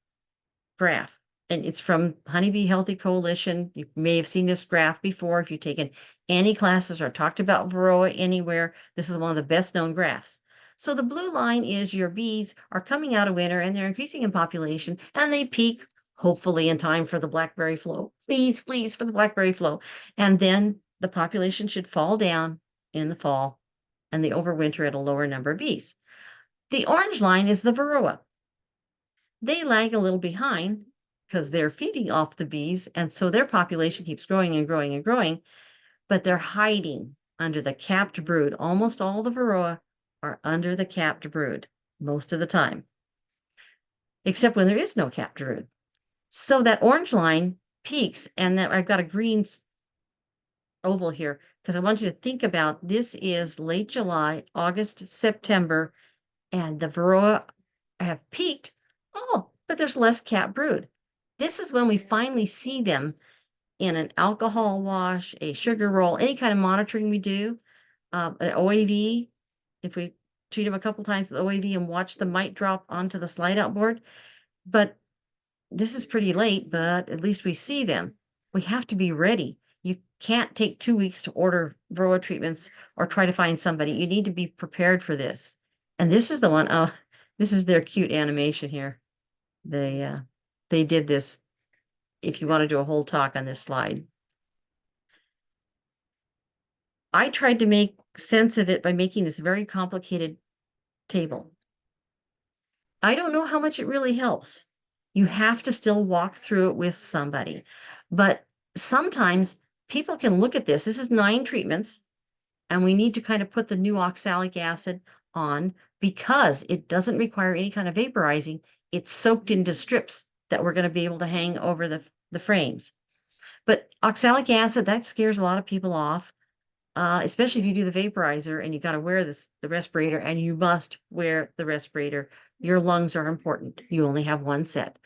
Speaker 1: graph, and it's from Honeybee Healthy Coalition. You may have seen this graph before if you've taken any classes or talked about Varroa anywhere. This is one of the best known graphs. So the blue line is your bees are coming out of winter and they're increasing in population and they peak hopefully in time for the blackberry flow. Please, please, for the blackberry flow. And then the population should fall down in the fall and they overwinter at a lower number of bees. The orange line is the Varroa. They lag a little behind because they're feeding off the bees, and so their population keeps growing and growing and growing, but they're hiding under the capped brood. Almost all the Varroa are under the capped brood most of the time, except when there is no capped brood. So that orange line peaks, and that I've got a green oval here because I want you to think about this is late July, August, September, and the Varroa have peaked. Oh, but there's less capped brood. This is when we finally see them in an alcohol wash, a sugar roll, any kind of monitoring we do, an OAV, if we treat them a couple times with OAV and watch the mite drop onto the slide out board. But this is pretty late, but at least we see them. We have to be ready. You can't take 2 weeks to order Varroa treatments or try to find somebody. You need to be prepared for this. And this is the one, oh, this is their cute animation here. They did this, if you want to do a whole talk on this slide. I tried to make sense of it by making this very complicated table. I don't know how much it really helps. You have to still walk through it with somebody. But sometimes people can look at this. This is 9 treatments, and we need to kind of put the new oxalic acid on because it doesn't require any kind of vaporizing. It's soaked into strips that we're going to be able to hang over the frames. But oxalic acid, that scares a lot of people off, especially if you do the vaporizer and you got to wear the respirator, and you must wear the respirator. Your lungs are important. You only have one set.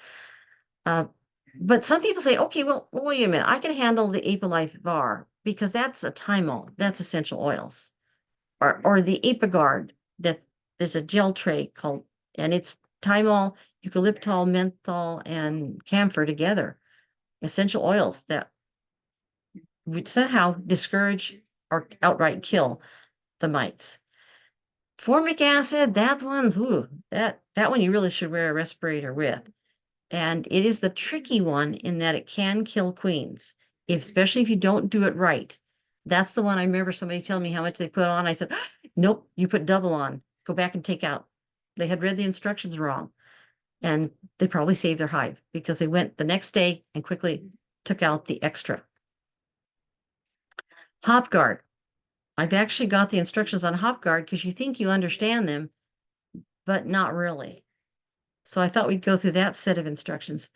Speaker 1: But some people say, okay, well, wait a minute. I can handle the Apolife VAR because that's a thymol. That's essential oils. Or the Apiguard, that there's a gel tray called, and it's thymol, eucalyptol, menthol, and camphor together. Essential oils that would somehow discourage or outright kill the mites. Formic acid, that one's, ooh, that one you really should wear a respirator with. And it is the tricky one in that it can kill queens, especially if you don't do it right. That's the one I remember somebody telling me how much they put on. I said, nope, you put double on. Go back and take out. They had read the instructions wrong. And they probably saved their hive because they went the next day and quickly took out the extra. Top guard. I've actually got the instructions on HopGuard because you think you understand them, but not really. So I thought we'd go through that set of instructions.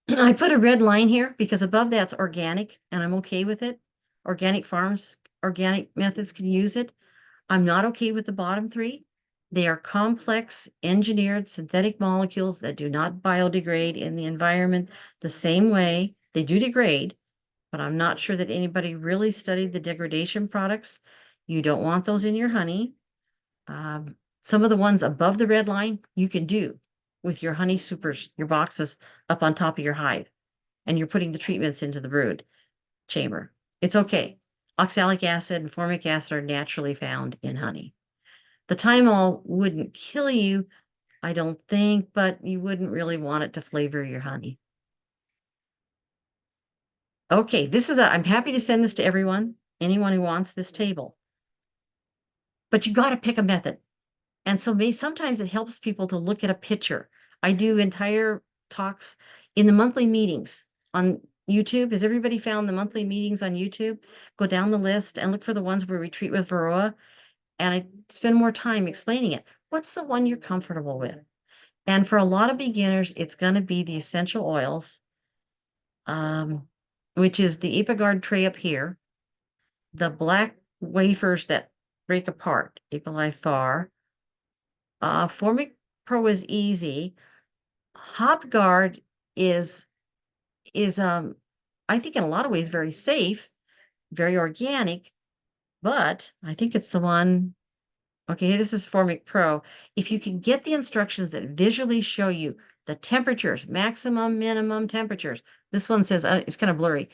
Speaker 1: I put a red line here because above that's organic and I'm okay with it. Organic farms, organic methods can use it. I'm not okay with the bottom three. They are complex, engineered synthetic molecules that do not biodegrade in the environment the same way. They do degrade, but I'm not sure that anybody really studied the degradation products. You don't want those in your honey. Some of the ones above the red line, you can do with your honey supers, your boxes up on top of your hive, and you're putting the treatments into the brood chamber. It's okay. Oxalic acid and formic acid are naturally found in honey. The thymol wouldn't kill you, I don't think, but you wouldn't really want it to flavor your honey. Okay, I'm happy to send this to everyone, anyone who wants this table. But you got to pick a method. And so sometimes it helps people to look at a picture. I do entire talks in the monthly meetings on YouTube. Has everybody found the monthly meetings on YouTube? Go down the list and look for the ones where we treat with Varroa. And I spend more time explaining it. What's the one you're comfortable with? And for a lot of beginners, it's going to be the essential oils, which is the Apiguard tray up here, the black wafers that break apart, Apili Far. Formic Pro is easy. HopGuard is I think in a lot of ways very safe, very organic, but I think it's the one. Okay, this is Formic Pro. If you can get the instructions that visually show you the temperatures, maximum, minimum temperatures. This one says, it's kind of blurry.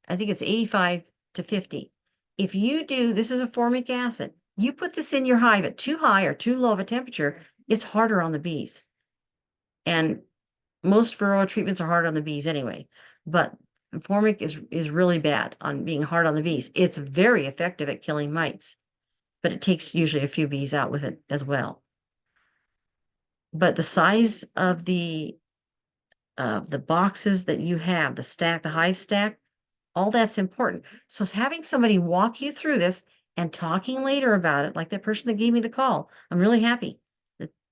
Speaker 1: I think it's 85 to 50. If you do, this is a formic acid. You put this in your hive at too high or too low of a temperature, it's harder on the bees. And most Varroa treatments are hard on the bees anyway, but formic is really bad on being hard on the bees. It's very effective at killing mites, but it takes usually a few bees out with it as well. But the size of the boxes that you have, the hive stack, all that's important. So having somebody walk you through this and talking later about it, like that person that gave me the call, I'm really happy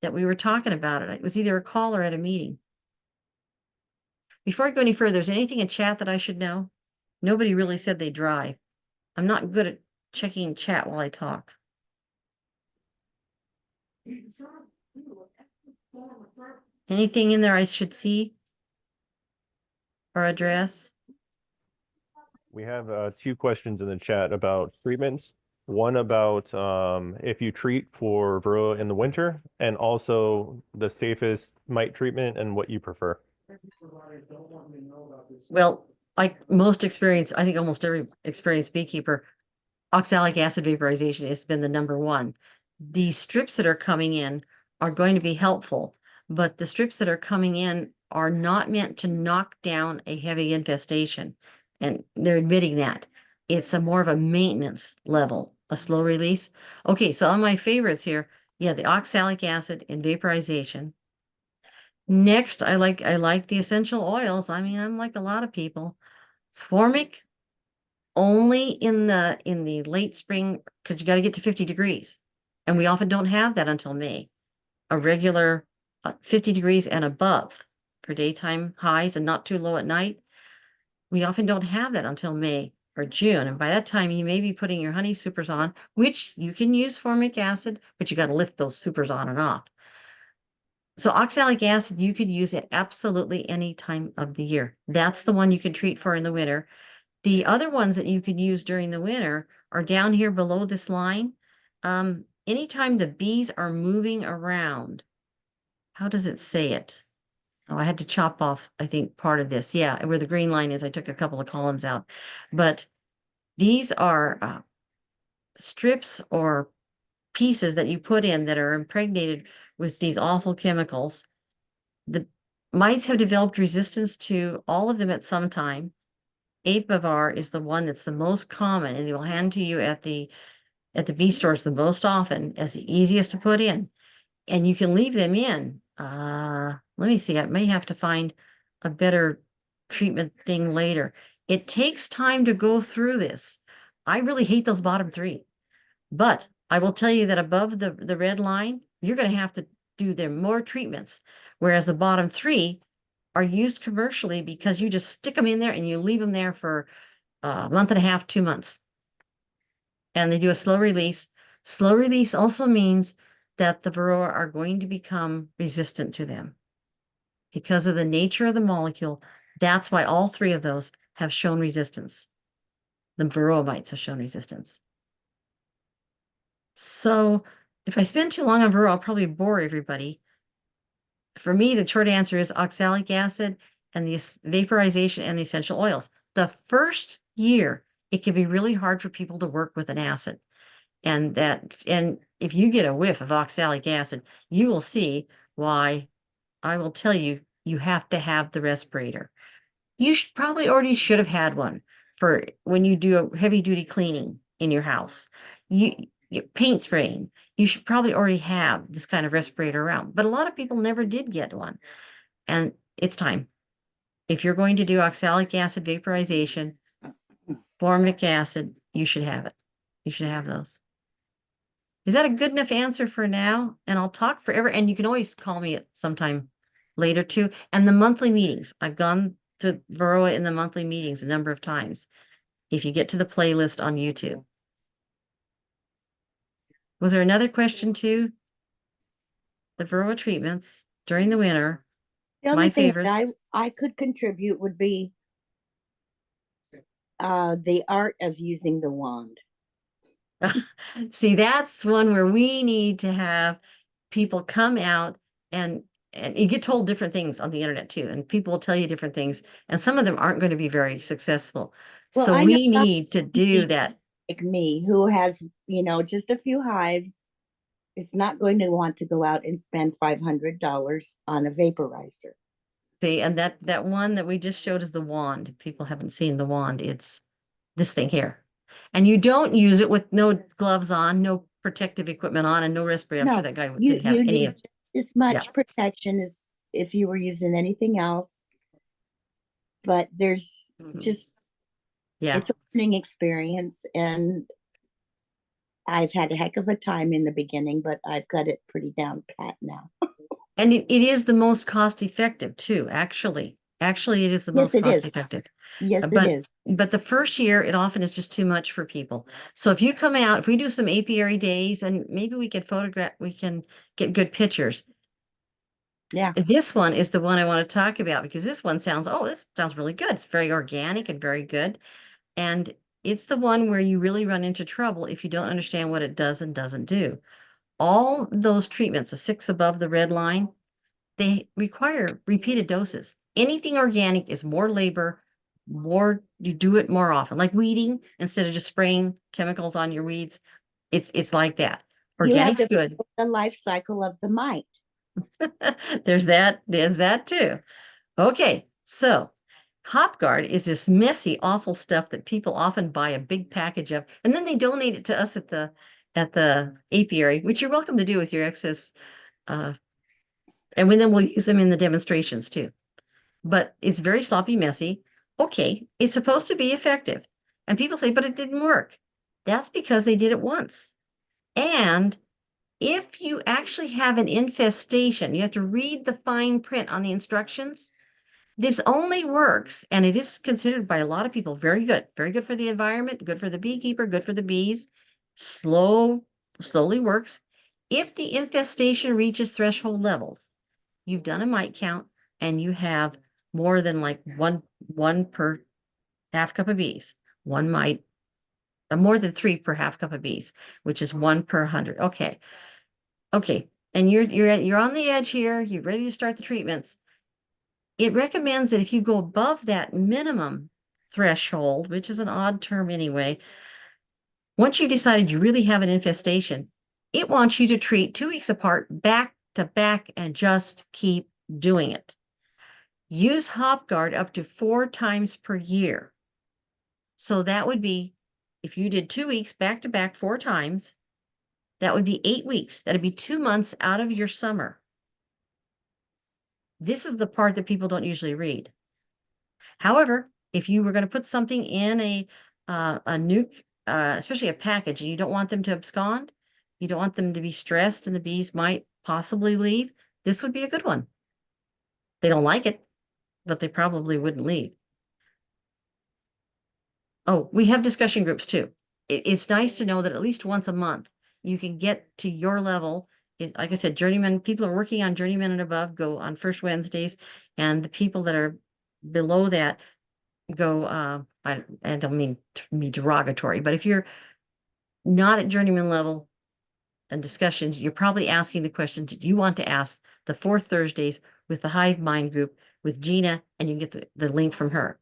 Speaker 1: that we were talking about it. It was either a call or at a meeting. Before I go any further, is there anything in chat that I should know? Nobody really said they drive. I'm not good at checking chat while I talk. Anything in there I should see or address?
Speaker 7: We have 2 questions in the chat about treatments. One about if you treat for Varroa in the winter, and also the safest mite treatment and what you prefer.
Speaker 1: Well, like most experienced, I think almost every experienced beekeeper, oxalic acid vaporization has been the #1. The strips that are coming in are going to be helpful, but the strips that are coming in are not meant to knock down a heavy infestation. And they're admitting that. It's more of a maintenance level, a slow release. Okay, so on my favorites here, yeah, the oxalic acid and vaporization. Next, I like the essential oils. I mean, I'm like a lot of people. Formic only in the late spring, because you got to get to 50 degrees. And we often don't have that until May. A regular 50 degrees and above for daytime highs and not too low at night. We often don't have that until May or June. And by that time, you may be putting your honey supers on, which you can use formic acid, but you got to lift those supers on and off. So oxalic acid, you could use it absolutely any time of the year. That's the one you can treat for in the winter. The other ones that you could use during the winter are down here below this line. Anytime the bees are moving around, how does it say it? Oh, I had to chop off, I think, part of this. Yeah, where the green line is, I took a couple of columns out. But these are strips or pieces that you put in that are impregnated with these awful chemicals. The mites have developed resistance to all of them at some time. Apivar is the one that's the most common, and they will hand to you at the bee stores the most often as the easiest to put in. And you can leave them in. Let me see, I may have to find a better treatment thing later. It takes time to go through this. I really hate those bottom 3. But I will tell you that above the red line, you're going to have to do there more treatments. Whereas the bottom three are used commercially because you just stick them in there and you leave them there for a month and a half, 2 months. And they do a slow release. Slow release also means that the varroa are going to become resistant to them because of the nature of the molecule. That's why all three of those have shown resistance. The varroa mites have shown resistance. So if I spend too long on varroa, I'll probably bore everybody. For me, the short answer is oxalic acid and the vaporization and the essential oils. The first year, it can be really hard for people to work with an acid. And if you get a whiff of oxalic acid, you will see why I will tell you, you have to have the respirator. You should have had one for when you do a heavy duty cleaning in your house. You paint spraying, you should probably already have this kind of respirator around, but a lot of people never did get one. And it's time. If you're going to do oxalic acid vaporization, formic acid, you should have it. You should have those. Is that a good enough answer for now? And I'll talk forever. And you can always call me at sometime later too. And the monthly meetings, I've gone to varroa in the monthly meetings a number of times. If you get to the playlist on YouTube. Was there another question too? The varroa treatments during the winter.
Speaker 5: The only
Speaker 1: My
Speaker 5: thing
Speaker 1: favorites.
Speaker 5: that I could contribute would be the art of using the wand.
Speaker 1: See, that's one where we need to have people come out and you get told different things on the internet too, and people will tell you different things, and some of them aren't going to be very successful.
Speaker 5: Well,
Speaker 1: So
Speaker 5: I know
Speaker 1: we need to do that.
Speaker 5: like me, who has, just a few hives, is not going to want to go out and spend $500 on a vaporizer.
Speaker 1: See, and that one that we just showed is the wand. If people haven't seen the wand, it's this thing here. And you don't use it with no gloves on, no protective equipment on, and no respirator. I'm sure that guy didn't have
Speaker 5: You
Speaker 1: any
Speaker 5: need
Speaker 1: of.
Speaker 5: just as much protection as if you were using anything else. But there's just,
Speaker 1: Yeah.
Speaker 5: it's a learning experience, and I've had a heck of a time in the beginning, but I've got it pretty down pat now.
Speaker 1: And it is the most cost effective too, actually. Actually, it is the
Speaker 5: Yes,
Speaker 1: most
Speaker 5: it
Speaker 1: cost
Speaker 5: is.
Speaker 1: effective.
Speaker 5: Yes, it
Speaker 1: But
Speaker 5: is.
Speaker 1: but the first year, it often is just too much for people. So if you come out, if we do some apiary days, and maybe we can get good pictures.
Speaker 5: Yeah.
Speaker 1: This one is the one I want to talk about because this sounds really good. It's very organic and very good. And it's the one where you really run into trouble if you don't understand what it does and doesn't do. All those treatments, the 6 above the red line, they require repeated doses. Anything organic is more labor, you do it more often, like weeding, instead of just spraying chemicals on your weeds. It's like that.
Speaker 5: You have
Speaker 1: Organic's good.
Speaker 5: the life cycle of the mite.
Speaker 1: There's that too. Okay, so HopGuard is this messy, awful stuff that people often buy a big package of, and then they donate it to us at the apiary, which you're welcome to do with your excess. And then we'll use them in the demonstrations too. But it's very sloppy, messy. Okay, it's supposed to be effective. And people say, but it didn't work. That's because they did it once. And if you actually have an infestation, you have to read the fine print on the instructions. This only works, and it is considered by a lot of people very good for the environment, good for the beekeeper, good for the bees. Slowly works. If the infestation reaches threshold levels, you've done a mite count, and you have more than like one per half cup of bees, one mite, more than 3 per half cup of bees, which is 1 per 100. Okay. And you're on the edge here. You're ready to start the treatments. It recommends that if you go above that minimum threshold, which is an odd term anyway, once you've decided you really have an infestation, it wants you to treat 2 weeks apart, back to back, and just keep doing it. Use HopGuard up to 4 times per year. So that would be, if you did 2 weeks back to back 4 times, that would be 8 weeks. That'd be 2 months out of your summer. This is the part that people don't usually read. However, if you were going to put something in a nuke especially a package, and you don't want them to abscond, you don't want them to be stressed and the bees might possibly leave, this would be a good one. They don't like it, but they probably wouldn't leave. Oh, we have discussion groups too. It's nice to know that at least once a month you can get to your level. Like I said, journeyman, people are working on journeyman and above go on first Wednesdays, and the people that are below that go, I don't mean to be derogatory, but if you're not at journeyman level and discussions, you're probably asking the questions that you want to ask the fourth Thursdays with the Hive Mind group with Gina, and you can get the link from her.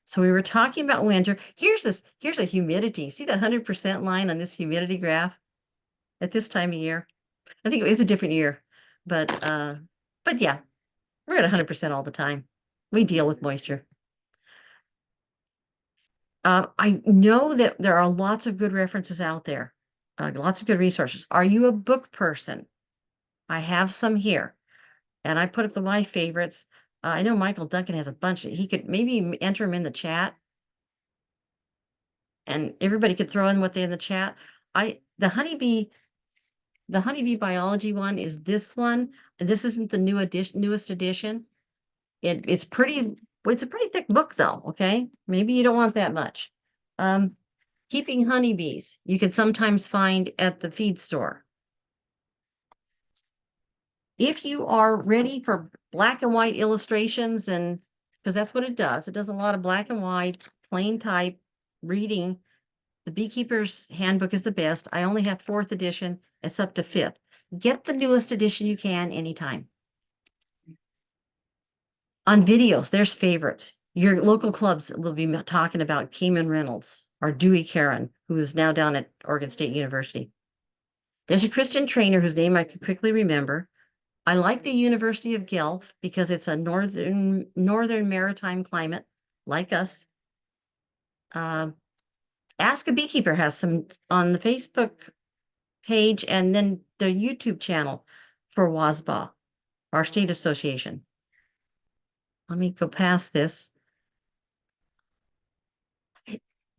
Speaker 1: So we were talking about winter. Here's a humidity. See that 100% line on this humidity graph at this time of year? I think it is a different year, but yeah, we're at 100% all the time. We deal with moisture. I know that there are lots of good references out there, lots of good resources. Are you a book person? I have some here, and I put up my favorites. I know Michael Duncan has a bunch. He could maybe enter them in the chat, and everybody could throw in what they in the chat. The honeybee biology one is this one. This isn't the newest edition. It's a pretty thick book though. Okay, maybe you don't want that much. Keeping honeybees, you can sometimes find at the feed store. If you are ready for black and white illustrations, and because that's what it does a lot of black and white, plain type reading. The Beekeeper's Handbook is the best. I only have 4th edition. It's up to 5th. Get the newest edition you can anytime. On videos, there's favorites. Your local clubs will be talking about Cayman Reynolds or Dewey Karen, who is now down at Oregon State University. There's a Christian trainer whose name I could quickly remember. I like the University of Guelph because it's a northern maritime climate like us. Ask a Beekeeper has some on the Facebook page, and then the YouTube channel for WASBA, our state association. Let me go past this.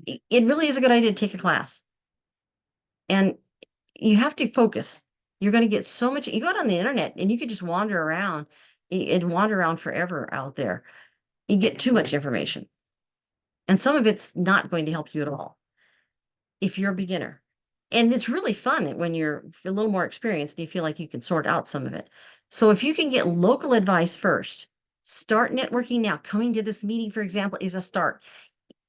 Speaker 1: It really is a good idea to take a class. And you have to focus. You're going to get so much. You go out on the internet and you could just wander around and wander around forever out there. You get too much information. And some of it's not going to help you at all if you're a beginner. And it's really fun when you're a little more experienced and you feel like you can sort out some of it. So if you can get local advice first, start networking now. Coming to this meeting, for example, is a start.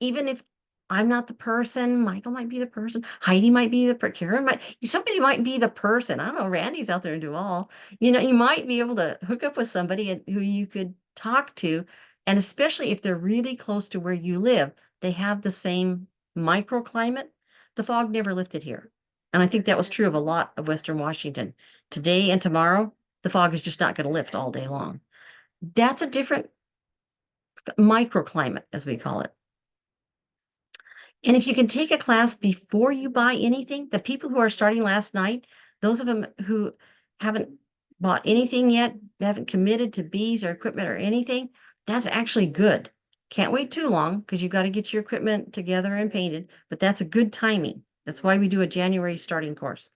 Speaker 1: Even if I'm not the person, Michael might be the person, Heidi might be the person, Karen somebody might be the person. I don't know, Randy's out there and do all. You know, you might be able to hook up with somebody who you could talk to. And especially if they're really close to where you live, they have the same microclimate. The fog never lifted here. And I think that was true of a lot of Western Washington. Today and tomorrow, the fog is just not going to lift all day long. That's a different microclimate, as we call it. And if you can take a class before you buy anything, the people who are starting last night, those of them who haven't bought anything yet, haven't committed to bees or equipment or anything, that's actually good. Can't wait too long because you've got to get your equipment together and painted, but that's a good timing. That's why we do a January starting course.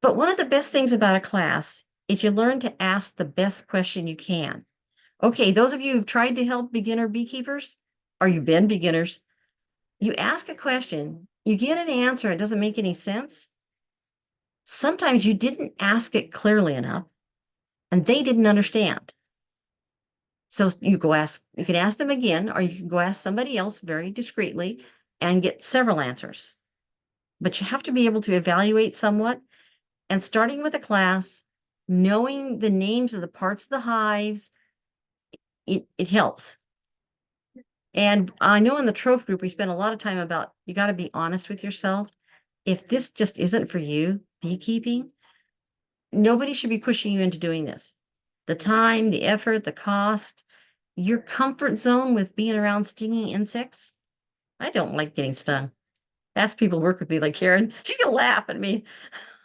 Speaker 1: But one of the best things about a class is you learn to ask the best question you can. Okay, those of you who've tried to help beginner beekeepers, or you've been beginners, you ask a question, you get an answer, it doesn't make any sense. Sometimes you didn't ask it clearly enough, and they didn't understand. So you can ask them again, or you can go ask somebody else very discreetly and get several answers. But you have to be able to evaluate somewhat. And starting with a class, knowing the names of the parts of the hives, it helps. And I know in the Trove group, we spend a lot of time about, you got to be honest with yourself. If this just isn't for you, beekeeping, nobody should be pushing you into doing this. The time, the effort, the cost, your comfort zone with being around stinging insects. I don't like getting stung. Ask people who work with me like Karen, she's gonna laugh at me.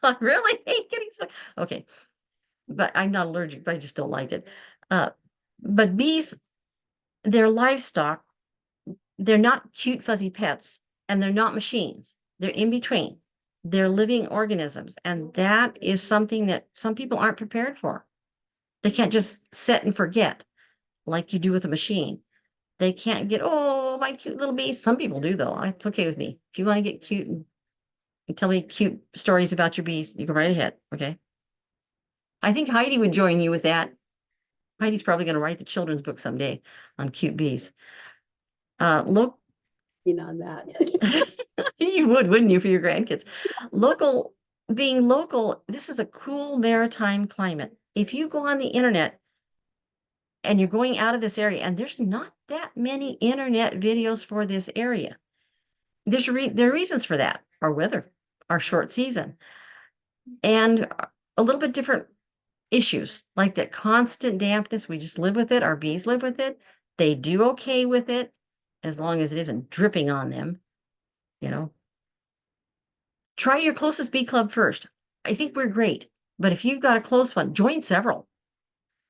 Speaker 1: I really hate getting stung. Okay, but I'm not allergic, but I just don't like it. But bees, they're livestock. They're not cute, fuzzy pets. and they're not machines. They're in between. They're living organisms. And that is something that some people aren't prepared for. They can't just sit and forget like you do with a machine. They can't get, oh, my cute little bee. Some people do, though. It's okay with me. If you want to get cute and tell me cute stories about your bees, you go right ahead. Okay. I think Heidi would join you with that. Heidi's probably going to write the children's book someday on cute bees. Look,
Speaker 2: On that.
Speaker 1: you would, wouldn't you, for your grandkids? Being local, this is a cool maritime climate. If you go on the internet and you're going out of this area, and there's not that many internet videos for this area. There are reasons for that. Our weather, our short season, and a little bit different issues like that constant dampness. We just live with it. Our bees live with it. They do okay with it as long as it isn't dripping on them, Try your closest bee club first. I think we're great, but if you've got a close one, join several.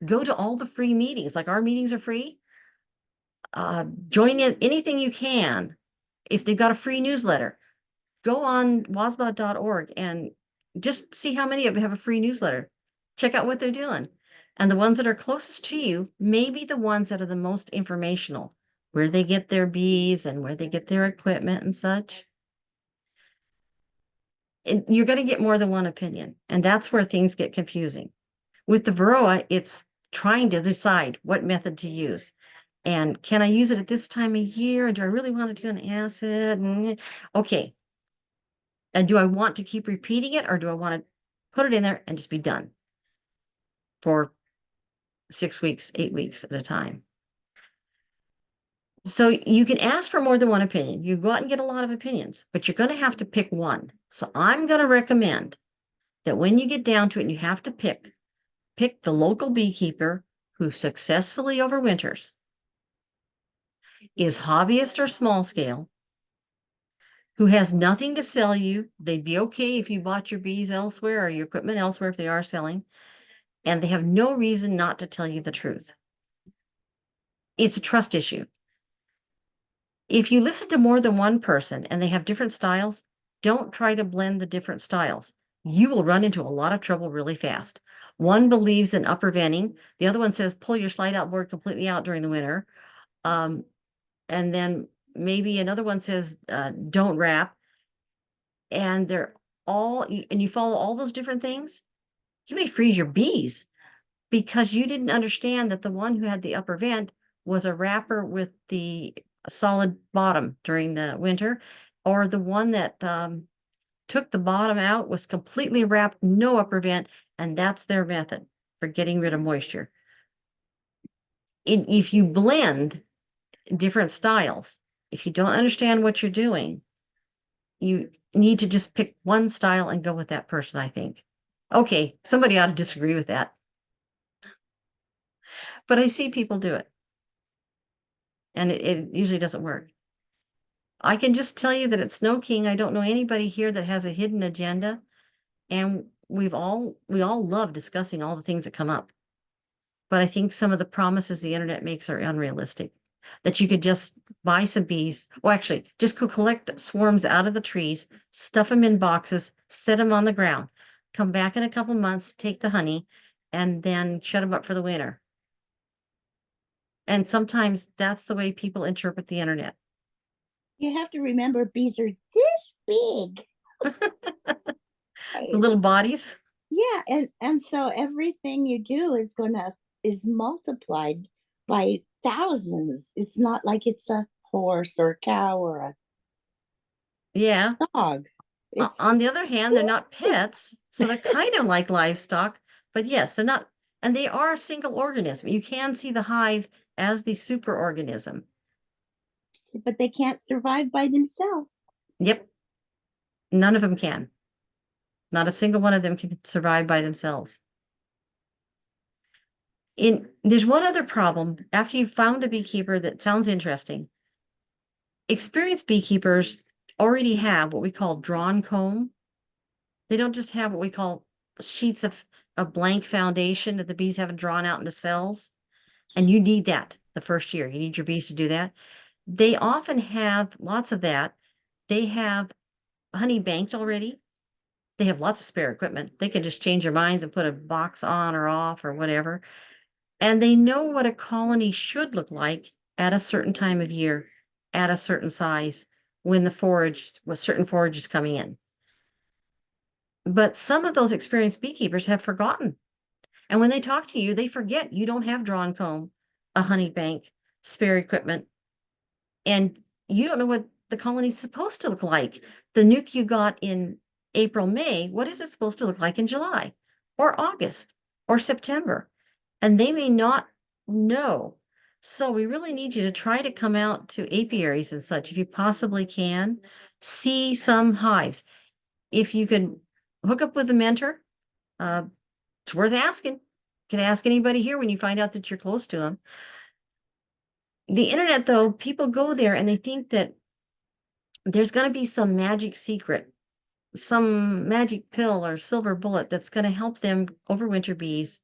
Speaker 1: Go to all the free meetings, like our meetings are free. Join in anything you can. If they've got a free newsletter, go on wasba.org and just see how many of them have a free newsletter. Check out what they're doing. And the ones that are closest to you may be the ones that are the most informational, where they get their bees and where they get their equipment and such. You're going to get more than one opinion, and that's where things get confusing. With the Varroa, it's trying to decide what method to use. And can I use it at this time of year? Or do I really want to do an acid? Okay. And do I want to keep repeating it, or do I want to put it in there and just be done for 6 weeks, 8 weeks at a time? So you can ask for more than one opinion. You go out and get a lot of opinions, but you're going to have to pick one. So I'm going to recommend that when you get down to it and you have to pick the local beekeeper who successfully overwinters, is hobbyist or small scale, who has nothing to sell you. They'd be okay if you bought your bees elsewhere or your equipment elsewhere if they are selling, and they have no reason not to tell you the truth. It's a trust issue. If you listen to more than one person and they have different styles, don't try to blend the different styles. You will run into a lot of trouble really fast. One believes in upper venting. The other one says, pull your slide out board completely out during the winter. And then maybe another one says, don't wrap. And you follow all those different things, you may freeze your bees because you didn't understand that the one who had the upper vent was a wrapper with the solid bottom during the winter, or the one that took the bottom out was completely wrapped, no upper vent, and that's their method for getting rid of moisture. If you blend different styles, if you don't understand what you're doing, you need to just pick one style and go with that person, I think. Okay, somebody ought to disagree with that. But I see people do it. And it usually doesn't work. I can just tell you that at SnoKing, I don't know anybody here that has a hidden agenda. And we all love discussing all the things that come up. But I think some of the promises the internet makes are unrealistic. That you could just buy some bees, or actually just go collect swarms out of the trees, stuff them in boxes, set them on the ground, come back in a couple months, take the honey, and then shut them up for the winter. And sometimes that's the way people interpret the internet.
Speaker 5: You have to remember bees are this big.
Speaker 1: The little bodies.
Speaker 5: Yeah, and so everything you do is multiplied by thousands. It's not like it's a horse or a cow or a dog.
Speaker 1: On the other hand, they're not pets, so they're kind of like livestock, but yes, they're not, and they are a single organism. You can see the hive as the superorganism.
Speaker 5: But they can't survive by themselves.
Speaker 1: Yep. None of them can. Not a single one of them can survive by themselves. There's one other problem. After you've found a beekeeper that sounds interesting, experienced beekeepers already have what we call drawn comb. They don't just have what we call sheets of a blank foundation that the bees haven't drawn out into cells. And you need that the first year. You need your bees to do that. They often have lots of that. they have honey banked already. They have lots of spare equipment. They can just change their minds and put a box on or off or whatever. And they know what a colony should look like at a certain time of year, at a certain size, when certain forage is coming in. But some of those experienced beekeepers have forgotten. And when they talk to you, they forget you don't have drawn comb, a honey bank, spare equipment, and you don't know what the colony's supposed to look like. The nuke you got in April, May, what is it supposed to look like in July or August or September? And they may not know. So we really need you to try to come out to apiaries and such if you possibly can. See some hives. If you can hook up with a mentor, it's worth asking. You can ask anybody here when you find out that you're close to them. The internet, though, people go there and they think that there's going to be some magic secret, some magic pill or silver bullet that's going to help them overwinter bees.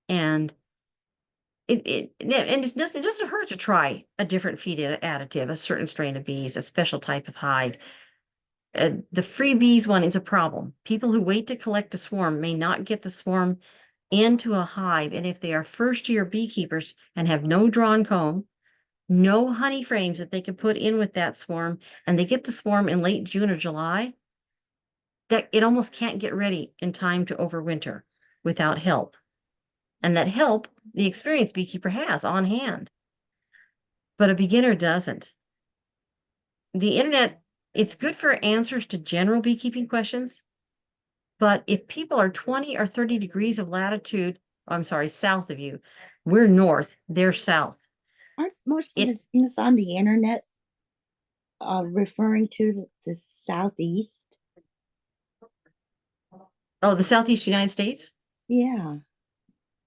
Speaker 1: And it doesn't hurt to try a different feed additive, a certain strain of bees, a special type of hive. The free bees one is a problem. People who wait to collect a swarm may not get the swarm into a hive. And if they are first-year beekeepers and have no drawn comb, no honey frames that they can put in with that swarm, and they get the swarm in late June or July, that it almost can't get ready in time to overwinter without help. And that help the experienced beekeeper has on hand, but a beginner doesn't. The internet, it's good for answers to general beekeeping questions, but if people are 20 or 30 degrees of latitude, I'm sorry, south of you, we're north, they're south.
Speaker 5: Aren't most of the things on the internet referring to the Southeast?
Speaker 1: Oh, the Southeast United States?
Speaker 5: Yeah.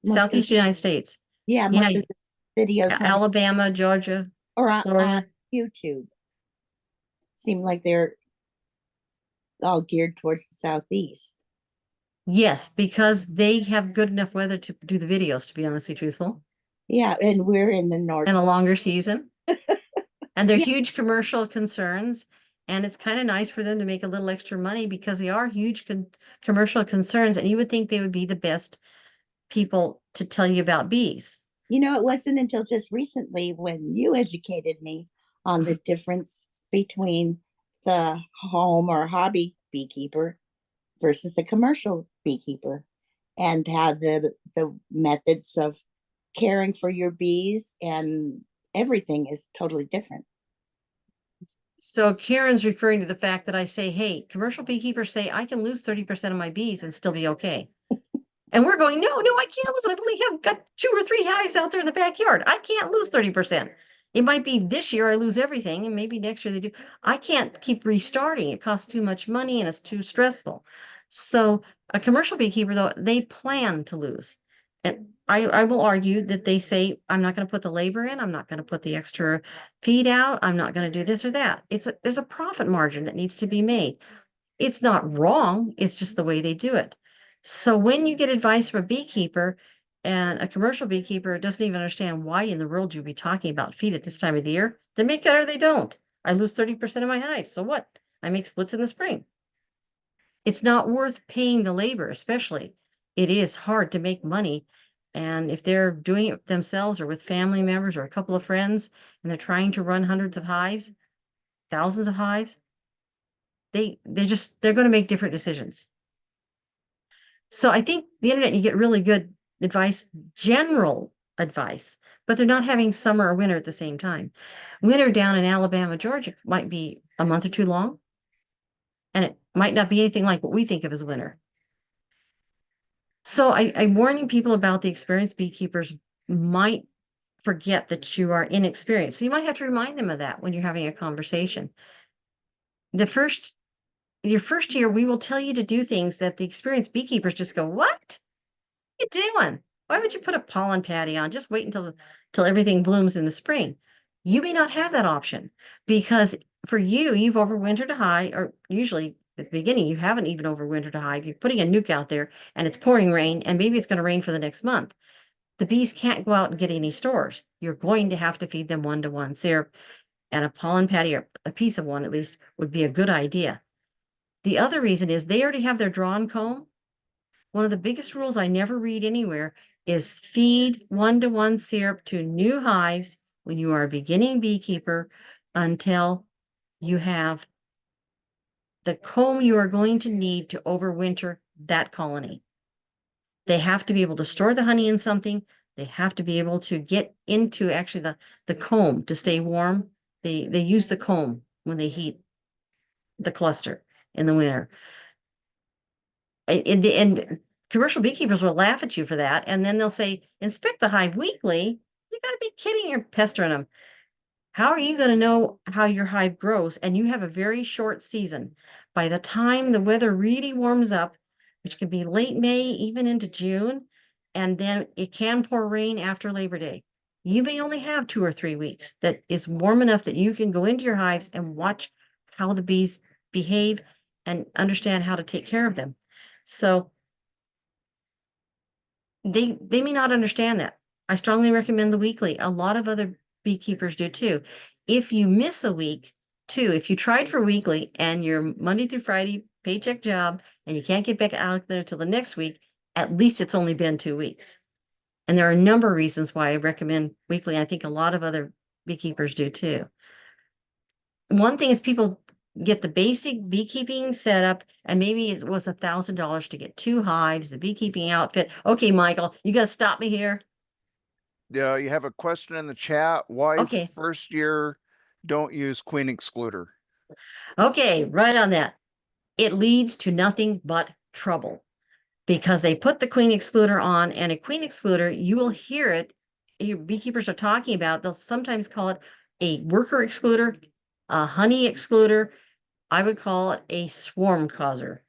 Speaker 5: Most of-
Speaker 1: Southeast United States.
Speaker 5: Yeah,
Speaker 1: Yeah,
Speaker 5: most of the videos on,
Speaker 1: Alabama, Georgia,
Speaker 5: or on
Speaker 1: Florida.
Speaker 5: YouTube seem like they're all geared towards the Southeast.
Speaker 1: Yes, because they have good enough weather to do the videos, to be honestly truthful,
Speaker 5: Yeah, and we're in the North.
Speaker 1: and a longer season. And they're
Speaker 5: Yeah.
Speaker 1: huge commercial concerns, and it's kind of nice for them to make a little extra money because they are huge commercial concerns, and you would think they would be the best people to tell you about bees.
Speaker 5: You know, it wasn't until just recently when you educated me on the difference between the home or hobby beekeeper versus a commercial beekeeper, and how the methods of caring for your bees and everything is totally different.
Speaker 1: So Karen's referring to the fact that I say, hey, commercial beekeepers say I can lose 30% of my bees and still be okay. And we're going, no, I can't lose. I've only got 2 or 3 hives out there in the backyard. I can't lose 30%. It might be this year I lose everything, and maybe next year they do. I can't keep restarting. It costs too much money and it's too stressful. So a commercial beekeeper, though, they plan to lose. And I will argue that they say, I'm not going to put the labor in. I'm not going to put the extra feed out. I'm not going to do this or that. There's a profit margin that needs to be made. It's not wrong. It's just the way they do it. So when you get advice from a beekeeper and a commercial beekeeper doesn't even understand why in the world you'd be talking about feed at this time of the year, they make it or they don't. I lose 30% of my hives. So what? I make splits in the spring. It's not worth paying the labor, especially. It is hard to make money. And if they're doing it themselves or with family members or a couple of friends, and they're trying to run hundreds of hives, thousands of hives, they're going to make different decisions. So I think the internet, you get really good advice, general advice, but they're not having summer or winter at the same time. Winter down in Alabama, Georgia might be a month or 2 long, and it might not be anything like what we think of as winter. So I'm warning people about the experienced beekeepers might forget that you are inexperienced. So you might have to remind them of that when you're having a conversation. Your first year, we will tell you to do things that the experienced beekeepers just go, what are you doing? Why would you put a pollen patty on? Just wait until everything blooms in the spring. You may not have that option because for you've overwintered a hive, or usually at the beginning, you haven't even overwintered a hive. You're putting a nuke out there and it's pouring rain, and maybe it's going to rain for the next month. The bees can't go out and get any stores. You're going to have to feed them one-to-one. and a pollen patty, or a piece of one at least, would be a good idea. The other reason is they already have their drawn comb. One of the biggest rules I never read anywhere is feed 1-to-1 syrup to new hives when you are a beginning beekeeper until you have the comb you are going to need to overwinter that colony. They have to be able to store the honey in something. They have to be able to get into actually the comb to stay warm. They use the comb when they heat the cluster in the winter. And commercial beekeepers will laugh at you for that. And then they'll say, inspect the hive weekly. You got to be kidding. You're pestering them. How are you going to know how your hive grows? And you have a very short season. By the time the weather really warms up, which can be late May, even into June, and then it can pour rain after Labor Day. You may only have 2 or 3 weeks that is warm enough that you can go into your hives and watch how the bees behave and understand how to take care of them. So they may not understand that. I strongly recommend the weekly. A lot of other beekeepers do too. If you miss a week too, if you tried for weekly and your Monday through Friday paycheck job and you can't get back out there till the next week, at least it's only been 2 weeks. And there are a number of reasons why I recommend weekly. I think a lot of other beekeepers do too. One thing is people get the basic beekeeping setup, and maybe it was $1,000 to get 2 hives, the beekeeping outfit. Okay, Michael, you got to stop me here.
Speaker 6: Yeah, you have a question in the chat. Why
Speaker 1: Okay.
Speaker 6: first year don't use queen excluder?
Speaker 1: Okay, right on that. It leads to nothing but trouble because they put the queen excluder on, and a queen excluder, you will hear it. Your beekeepers are talking about, they'll sometimes call it a worker excluder, a honey excluder. I would call it a swarm causer.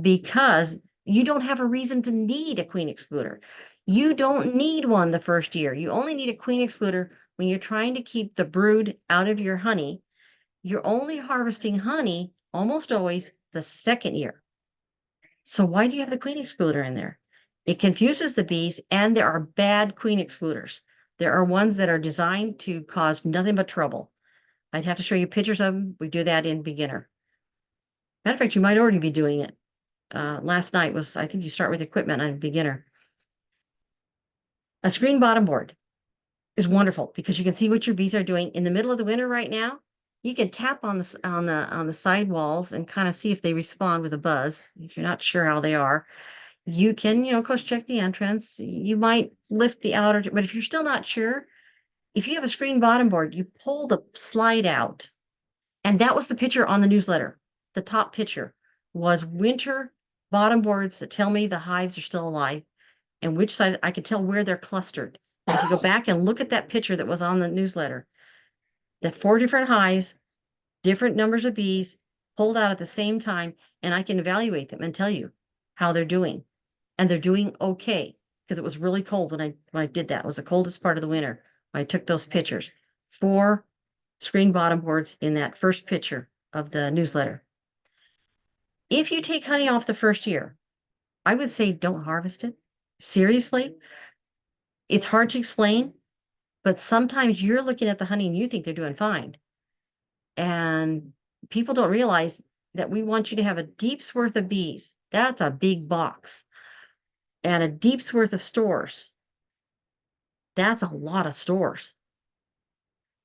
Speaker 1: Because you don't have a reason to need a queen excluder. You don't need one the first year. You only need a queen excluder when you're trying to keep the brood out of your honey. You're only harvesting honey almost always the second year. So why do you have the queen excluder in there? It confuses the bees, and there are bad queen excluders. There are ones that are designed to cause nothing but trouble. I'd have to show you pictures of them. We do that in beginner. Matter of fact, you might already be doing it. Last night was, I think you start with equipment on beginner. A screen bottom board is wonderful because you can see what your bees are doing in the middle of the winter right now. You can tap on the side walls and kind of see if they respond with a buzz. If you're not sure how they are, you can, of course, check the entrance. You might lift the outer, but if you're still not sure, if you have a screen bottom board, you pull the slide out. And that was the picture on the newsletter. The top picture was winter bottom boards that tell me the hives are still alive and which side I can tell where they're clustered. If you go back and look at that picture that was on the newsletter, the 4 different hives, different numbers of bees pulled out at the same time, and I can evaluate them and tell you how they're doing. And they're doing okay because it was really cold when I did that. It was the coldest part of the winter when I took those pictures. 4 screen bottom boards in that first picture of the newsletter. If you take honey off the first year, I would say don't harvest it. Seriously, it's hard to explain, but sometimes you're looking at the honey and you think they're doing fine. And people don't realize that we want you to have a deep's worth of bees. That's a big box. And a deep's worth of stores. That's a lot of stores.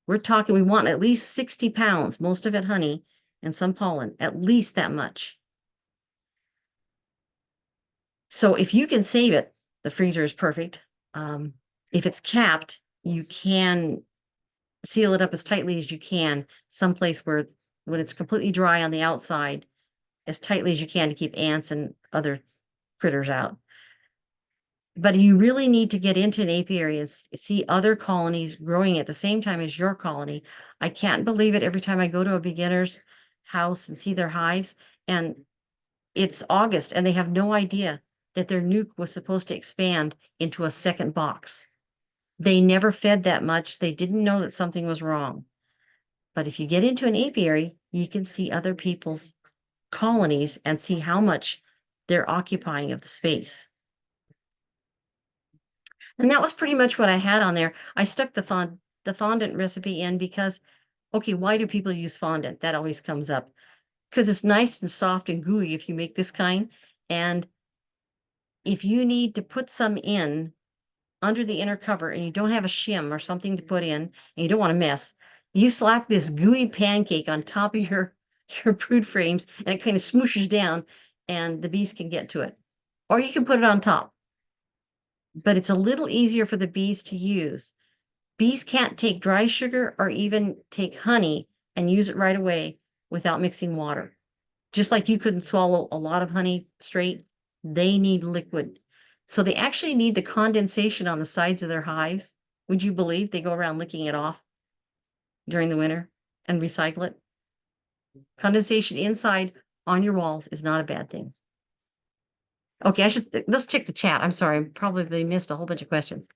Speaker 1: We're talking, we want at least 60 pounds, most of it honey and some pollen, at least that much. So if you can save it, the freezer is perfect. If it's capped, you can seal it up as tightly as you can, someplace where when it's completely dry on the outside, as tightly as you can to keep ants and other critters out. But you really need to get into an apiary and see other colonies growing at the same time as your colony. I can't believe it every time I go to a beginner's house and see their hives, and it's August and they have no idea that their nuke was supposed to expand into a second box. They never fed that much. They didn't know that something was wrong. But if you get into an apiary, you can see other people's colonies and see how much they're occupying of the space. And that was pretty much what I had on there. I stuck the fondant recipe in because Okay, why do people use fondant? That always comes up. Because it's nice and soft and gooey if you make this kind. And if you need to put some in under the inner cover and you don't have a shim or something to put in and you don't want to mess, you slap this gooey pancake on top of your brood frames and it kind of smooshes down and the bees can get to it. Or you can put it on top. But it's a little easier for the bees to use. Bees can't take dry sugar or even take honey and use it right away without mixing water. Just like you couldn't swallow a lot of honey straight, they need liquid. So they actually need the condensation on the sides of their hives. Would you believe they go around licking it off during the winter and recycle it? Condensation inside on your walls is not a bad thing. Okay, let's check the chat. I'm sorry, I probably missed a whole bunch of questions.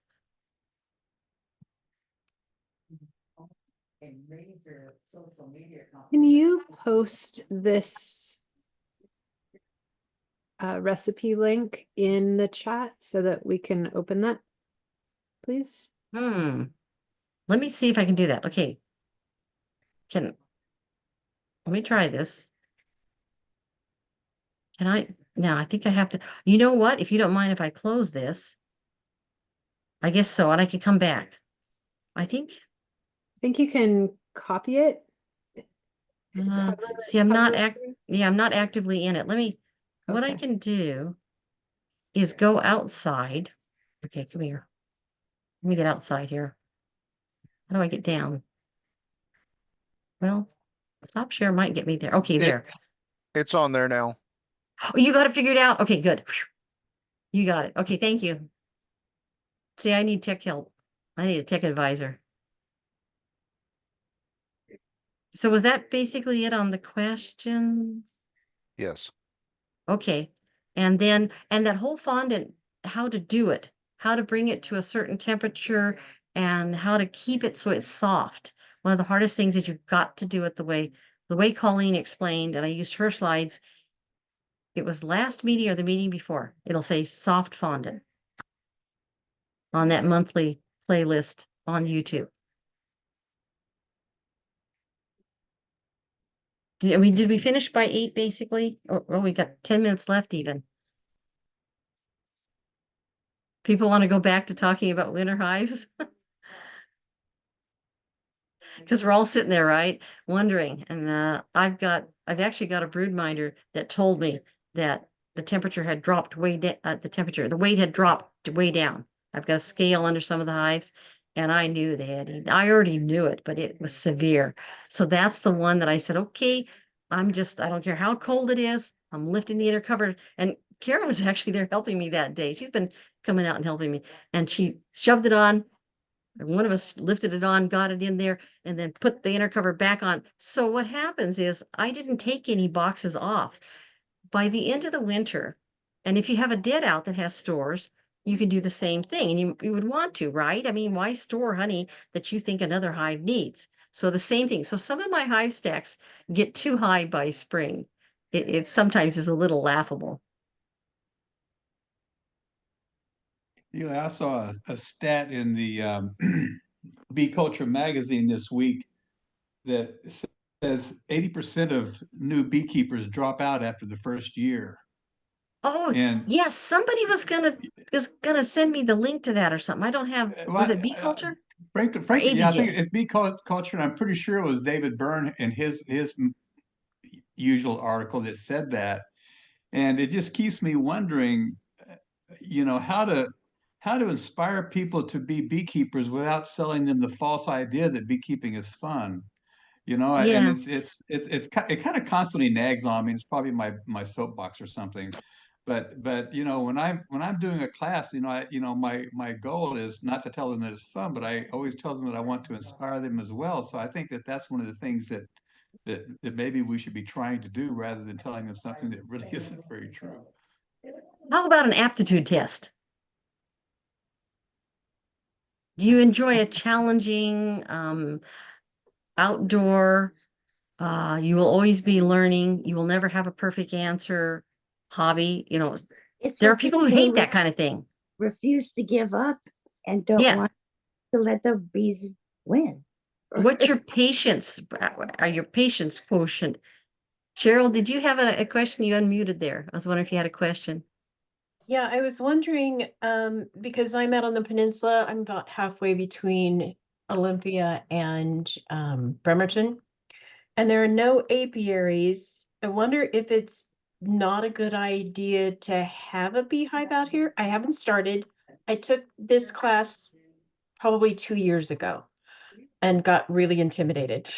Speaker 4: Can you post this recipe link in the chat so that we can open that, please?
Speaker 1: Let me see if I can do that. Okay. Let me try this. Now I think I have to, you know what? If you don't mind if I close this, I guess so, and I can come back. I think.
Speaker 4: I think you can copy it.
Speaker 1: See, I'm not actively in it. What I
Speaker 4: Okay.
Speaker 1: can do is go outside. Okay, come here. Let me get outside here. How do I get down? Well, stop share might get me there. Okay, there.
Speaker 6: It's on there now.
Speaker 1: Oh, you got it figured out? Okay, good. You got it. Okay, thank you. See, I need tech help. I need a tech advisor. So was that basically it on the questions?
Speaker 6: Yes.
Speaker 1: Okay. And that whole fondant, how to do it, how to bring it to a certain temperature and how to keep it so it's soft. One of the hardest things is you've got to do it the way Colleen explained, and I used her slides. It was last meeting or the meeting before. It'll say soft fondant on that monthly playlist on YouTube. Did we finish by 8 basically? Or we got 10 minutes left even. People want to go back to talking about winter hives? Because we're all sitting there, right? Wondering. And I've actually got a brood minder that told me that the temperature had dropped way down, the weight had dropped way down. I've got a scale under some of the hives, and I knew I already knew it, but it was severe. So that's the one that I said, okay, I don't care how cold it is, I'm lifting the inner cover. And Karen was actually there helping me that day. She's been coming out and helping me, and she shoved it on. And one of us lifted it on, got it in there, and then put the inner cover back on. So what happens is I didn't take any boxes off. By the end of the winter, and if you have a dead out that has stores, you can do the same thing. And you would want to, right? I mean, why store honey that you think another hive needs? So the same thing. So some of my hive stacks get too high by spring. It sometimes is a little laughable.
Speaker 3: I saw a stat in the Bee Culture magazine this week that says 80% of new beekeepers drop out after the first year.
Speaker 1: Oh,
Speaker 3: And
Speaker 1: yes, somebody was gonna send me the link to that or something. I don't have, was it Bee Culture?
Speaker 3: Frankly, yeah, I think
Speaker 1: ABJ.
Speaker 3: it's Bee Culture, and I'm pretty sure it was David Byrne in his usual article that said that. And it just keeps me wondering, how to inspire people to be beekeepers without selling them the false idea that beekeeping is fun. And
Speaker 1: Yeah.
Speaker 3: it kind of constantly nags on me. It's probably my soapbox or something. But when I'm doing a class, my goal is not to tell them that it's fun, but I always tell them that I want to inspire them as well. So I think that that's one of the things that maybe we should be trying to do rather than telling them something that really isn't very true.
Speaker 1: How about an aptitude test? Do you enjoy a challenging outdoor, you will always be learning, you will never have a perfect answer hobby?
Speaker 5: It's
Speaker 1: There
Speaker 5: for
Speaker 1: are people who hate that kind of thing.
Speaker 5: refuse to give up and don't
Speaker 1: Yeah.
Speaker 5: want to let the bees win.
Speaker 1: What's your patience, your patience quotient? Cheryl, did you have a question? You unmuted there. I was wondering if you had a question.
Speaker 8: Yeah, I was wondering, because I'm out on the peninsula, I'm about halfway between Olympia and Bremerton, and there are no apiaries. I wonder if it's not a good idea to have a beehive out here. I haven't started. I took this class probably 2 years ago and got really intimidated.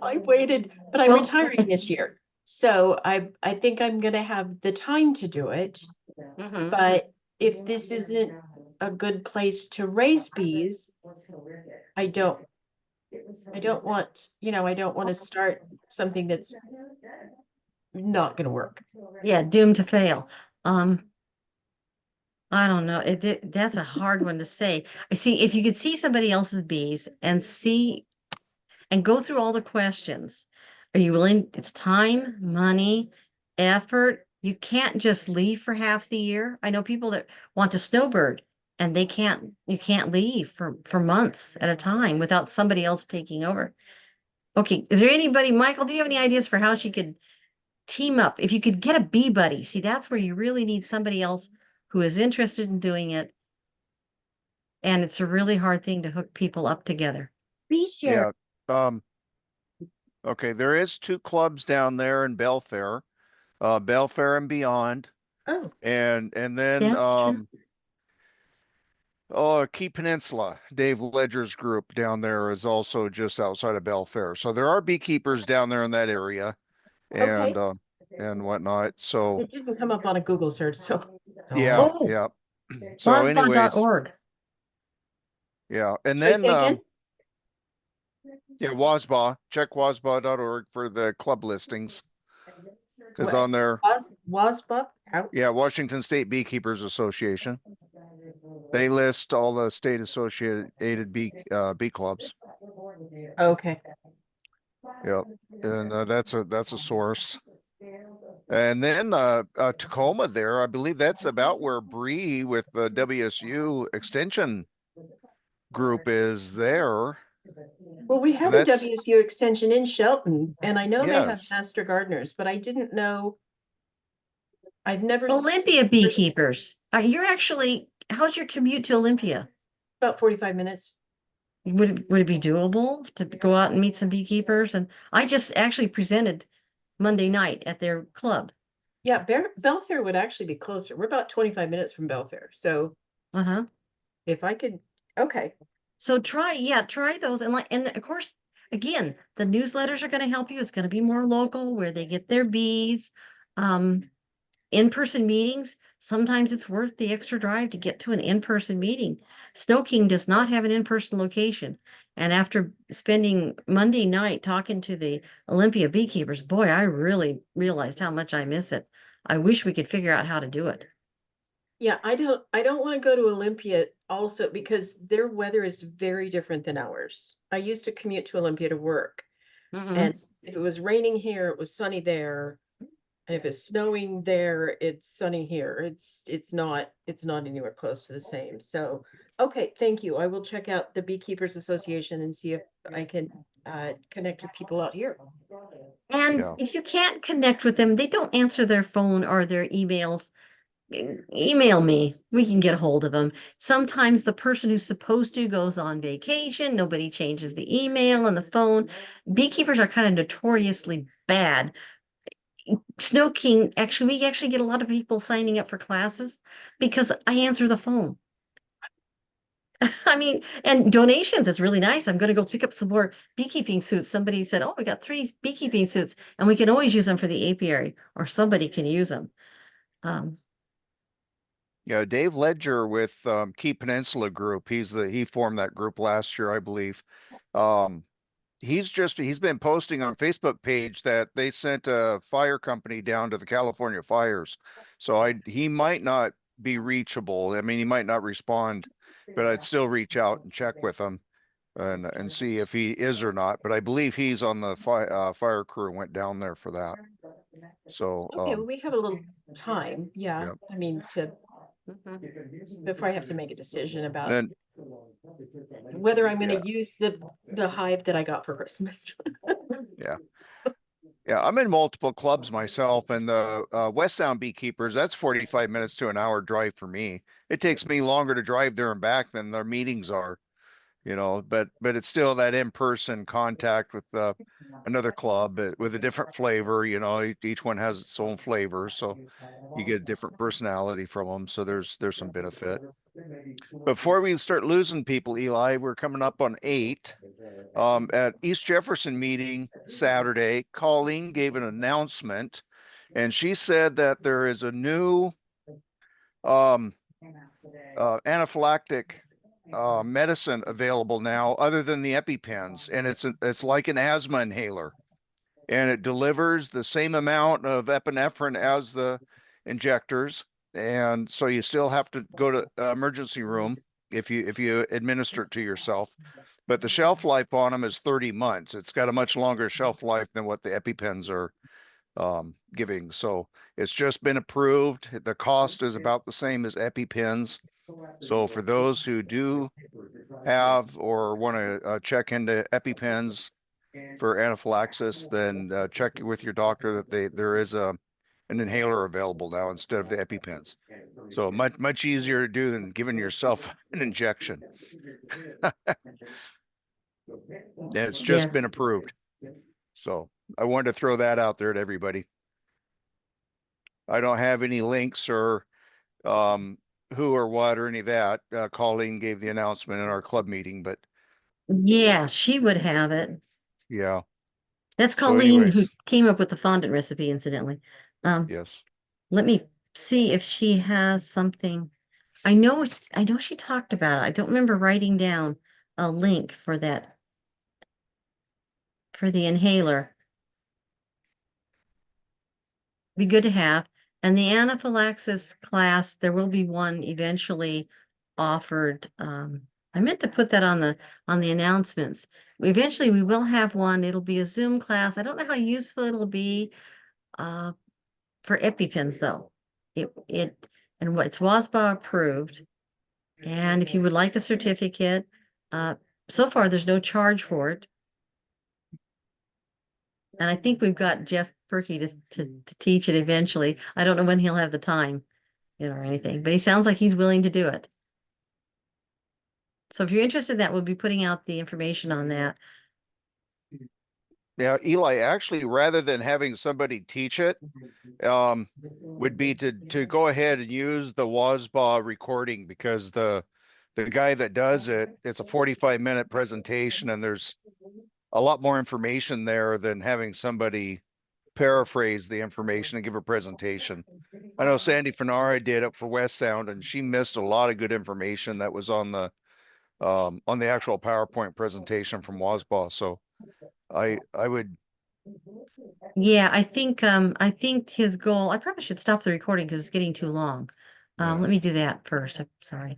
Speaker 8: I waited, but I'm
Speaker 1: Well-
Speaker 8: retiring this year. So I think I'm gonna have the time to do it.
Speaker 1: Mhm.
Speaker 8: But if this isn't a good place to raise bees, I don't want, I don't want to start something that's not going to work.
Speaker 1: Yeah, doomed to fail. I don't know. That's a hard one to say. I see if you could see somebody else's bees and see and go through all the questions. Are you willing? It's time, money, effort. You can't just leave for half the year. I know people that want to snowbird and you can't leave for months at a time without somebody else taking over. Okay, is there anybody, Michael, do you have any ideas for how she could team up? If you could get a bee buddy, see, that's where you really need somebody else who is interested in doing it. And it's a really hard thing to hook people up together.
Speaker 5: Bee share.
Speaker 6: Yeah. Okay, there is 2 clubs down there in Belfair, Belfair and Beyond,
Speaker 8: Oh,
Speaker 6: and then
Speaker 1: That's true.
Speaker 6: Key Peninsula, Dave Ledger's group down there is also just outside of Belfair. So there are beekeepers down there in that area, and
Speaker 8: okay.
Speaker 6: and whatnot. So
Speaker 8: It didn't come up on a Google search, so.
Speaker 6: yeah,
Speaker 1: Oh,
Speaker 6: yeah. So anyways,
Speaker 1: WASBA.org.
Speaker 6: yeah, and
Speaker 8: Should I
Speaker 6: then
Speaker 8: say again?
Speaker 6: yeah, WASBA, check wasba.org for the club listings. Because
Speaker 8: What?
Speaker 6: on there,
Speaker 8: WASBA?
Speaker 6: yeah, Washington State Beekeepers Association. They list all the state associated bee clubs.
Speaker 8: Okay.
Speaker 6: Yep, and that's a source. And then Tacoma there, I believe that's about where Bree with the WSU extension group is there.
Speaker 8: Well, we have
Speaker 6: And
Speaker 8: a
Speaker 6: that's
Speaker 8: WSU extension in Shelton, and I know they have
Speaker 6: yes.
Speaker 8: master gardeners, but I didn't know. I've never
Speaker 1: Olympia beekeepers. How's your commute to Olympia?
Speaker 8: about 45 minutes.
Speaker 1: Would it be doable to go out and meet some beekeepers? And I just actually presented Monday night at their club.
Speaker 8: Yeah, Belfair would actually be closer. We're about 25 minutes from Belfair. So
Speaker 1: Uh-huh.
Speaker 8: if I could, okay.
Speaker 1: So try those. And of course, again, the newsletters are going to help you. It's going to be more local where they get their bees. In-person meetings, sometimes it's worth the extra drive to get to an in-person meeting. SnoKing does not have an in-person location. And after spending Monday night talking to the Olympia beekeepers, boy, I really realized how much I miss it. I wish we could figure out how to do it.
Speaker 8: Yeah, I don't want to go to Olympia also because their weather is very different than ours. I used to commute to Olympia to work, and if it was raining here, it was sunny there. And if it's snowing there, it's sunny here. It's not anywhere close to the same. So, okay, thank you. I will check out the Beekeepers Association and see if I can connect with people out here.
Speaker 1: And
Speaker 6: Yeah.
Speaker 1: if you can't connect with them, they don't answer their phone or their emails. Email me. We can get a hold of them. Sometimes the person who's supposed to goes on vacation. Nobody changes the email and the phone. Beekeepers are kind of notoriously bad. SnoKing, we actually get a lot of people signing up for classes because I answer the phone. I mean, and donations is really nice. I'm going to go pick up some more beekeeping suits. Somebody said, oh, we got 3 beekeeping suits and we can always use them for the apiary or somebody can use them.
Speaker 6: Yeah, Dave Ledger with Key Peninsula Group. He formed that group last year, I believe. He's been posting on Facebook page that they sent a fire company down to the California fires. So he might not be reachable. I mean, he might not respond, but I'd still reach out and check with him and see if he is or not. But I believe he's on the fire crew and went down there for that. So
Speaker 8: Okay, well, we have a little time. Yeah,
Speaker 6: Yep.
Speaker 8: I mean, before I have to make a decision about
Speaker 6: then
Speaker 8: whether I'm going to
Speaker 6: yeah.
Speaker 8: use the the hive that I got for Christmas.
Speaker 6: Yeah, I'm in multiple clubs myself, and the West Sound Beekeepers, that's 45 minutes to an hour drive for me. It takes me longer to drive there and back than their meetings are, you know, but it's still that in-person contact with another club with a different flavor, you know, each one has its own flavor, so you get a different personality from them, so there's some benefit. Before we start losing people, Eli, we're coming up on 8. At East Jefferson meeting Saturday, Colleen gave an announcement, and she said that there is a new anaphylactic medicine available now other than the EpiPens, and it's like an asthma inhaler, and it delivers the same amount of epinephrine as the injectors, and so you still have to go to emergency room if you administer it to yourself, but the shelf life on them is 30 months. It's got a much longer shelf life than what the EpiPens are giving. So it's just been approved. The cost is about the same as EpiPens. So for those who do have or want to check into EpiPens for anaphylaxis, then check with your doctor that there is an inhaler available now instead of the EpiPens. So much easier to do than giving yourself an injection. And it's just
Speaker 1: Yeah.
Speaker 6: been approved. So I wanted to throw that out there to everybody. I don't have any links or who or what or any of that. Colleen gave the announcement in our club meeting, but
Speaker 1: Yeah, she would have it.
Speaker 6: yeah,
Speaker 1: That's
Speaker 6: So
Speaker 1: Colleen who
Speaker 6: anyways.
Speaker 1: came up with the fondant recipe, incidentally.
Speaker 6: Yes.
Speaker 1: Let me see if she has something. I know she talked about it. I don't remember writing down a link for that, for the inhaler. Be good to have. And the anaphylaxis class, there will be one eventually offered. I meant to put that on the announcements. Eventually we will have one. It'll be a Zoom class. I don't know how useful it'll be for EpiPens though. And it's WASBA approved. And if you would like a certificate, so far there's no charge for it. And I think we've got Jeff Perky to teach it eventually. I don't know when he'll have the time, you know, or anything, but he sounds like he's willing to do it. So if you're interested in that, we'll be putting out the information on that.
Speaker 6: Yeah, Eli, actually, rather than having somebody teach it, would be to go ahead and use the WASBA recording, because the guy that does it, it's a 45-minute presentation, and there's a lot more information there than having somebody paraphrase the information and give a presentation. I know Sandy Fenara did it for West Sound, and she missed a lot of good information that was on the actual PowerPoint presentation from WASBA. So I would.
Speaker 1: Yeah, I think his goal, I probably should stop the recording because it's getting too long.
Speaker 6: Yeah.
Speaker 1: Let me do that first. I'm sorry.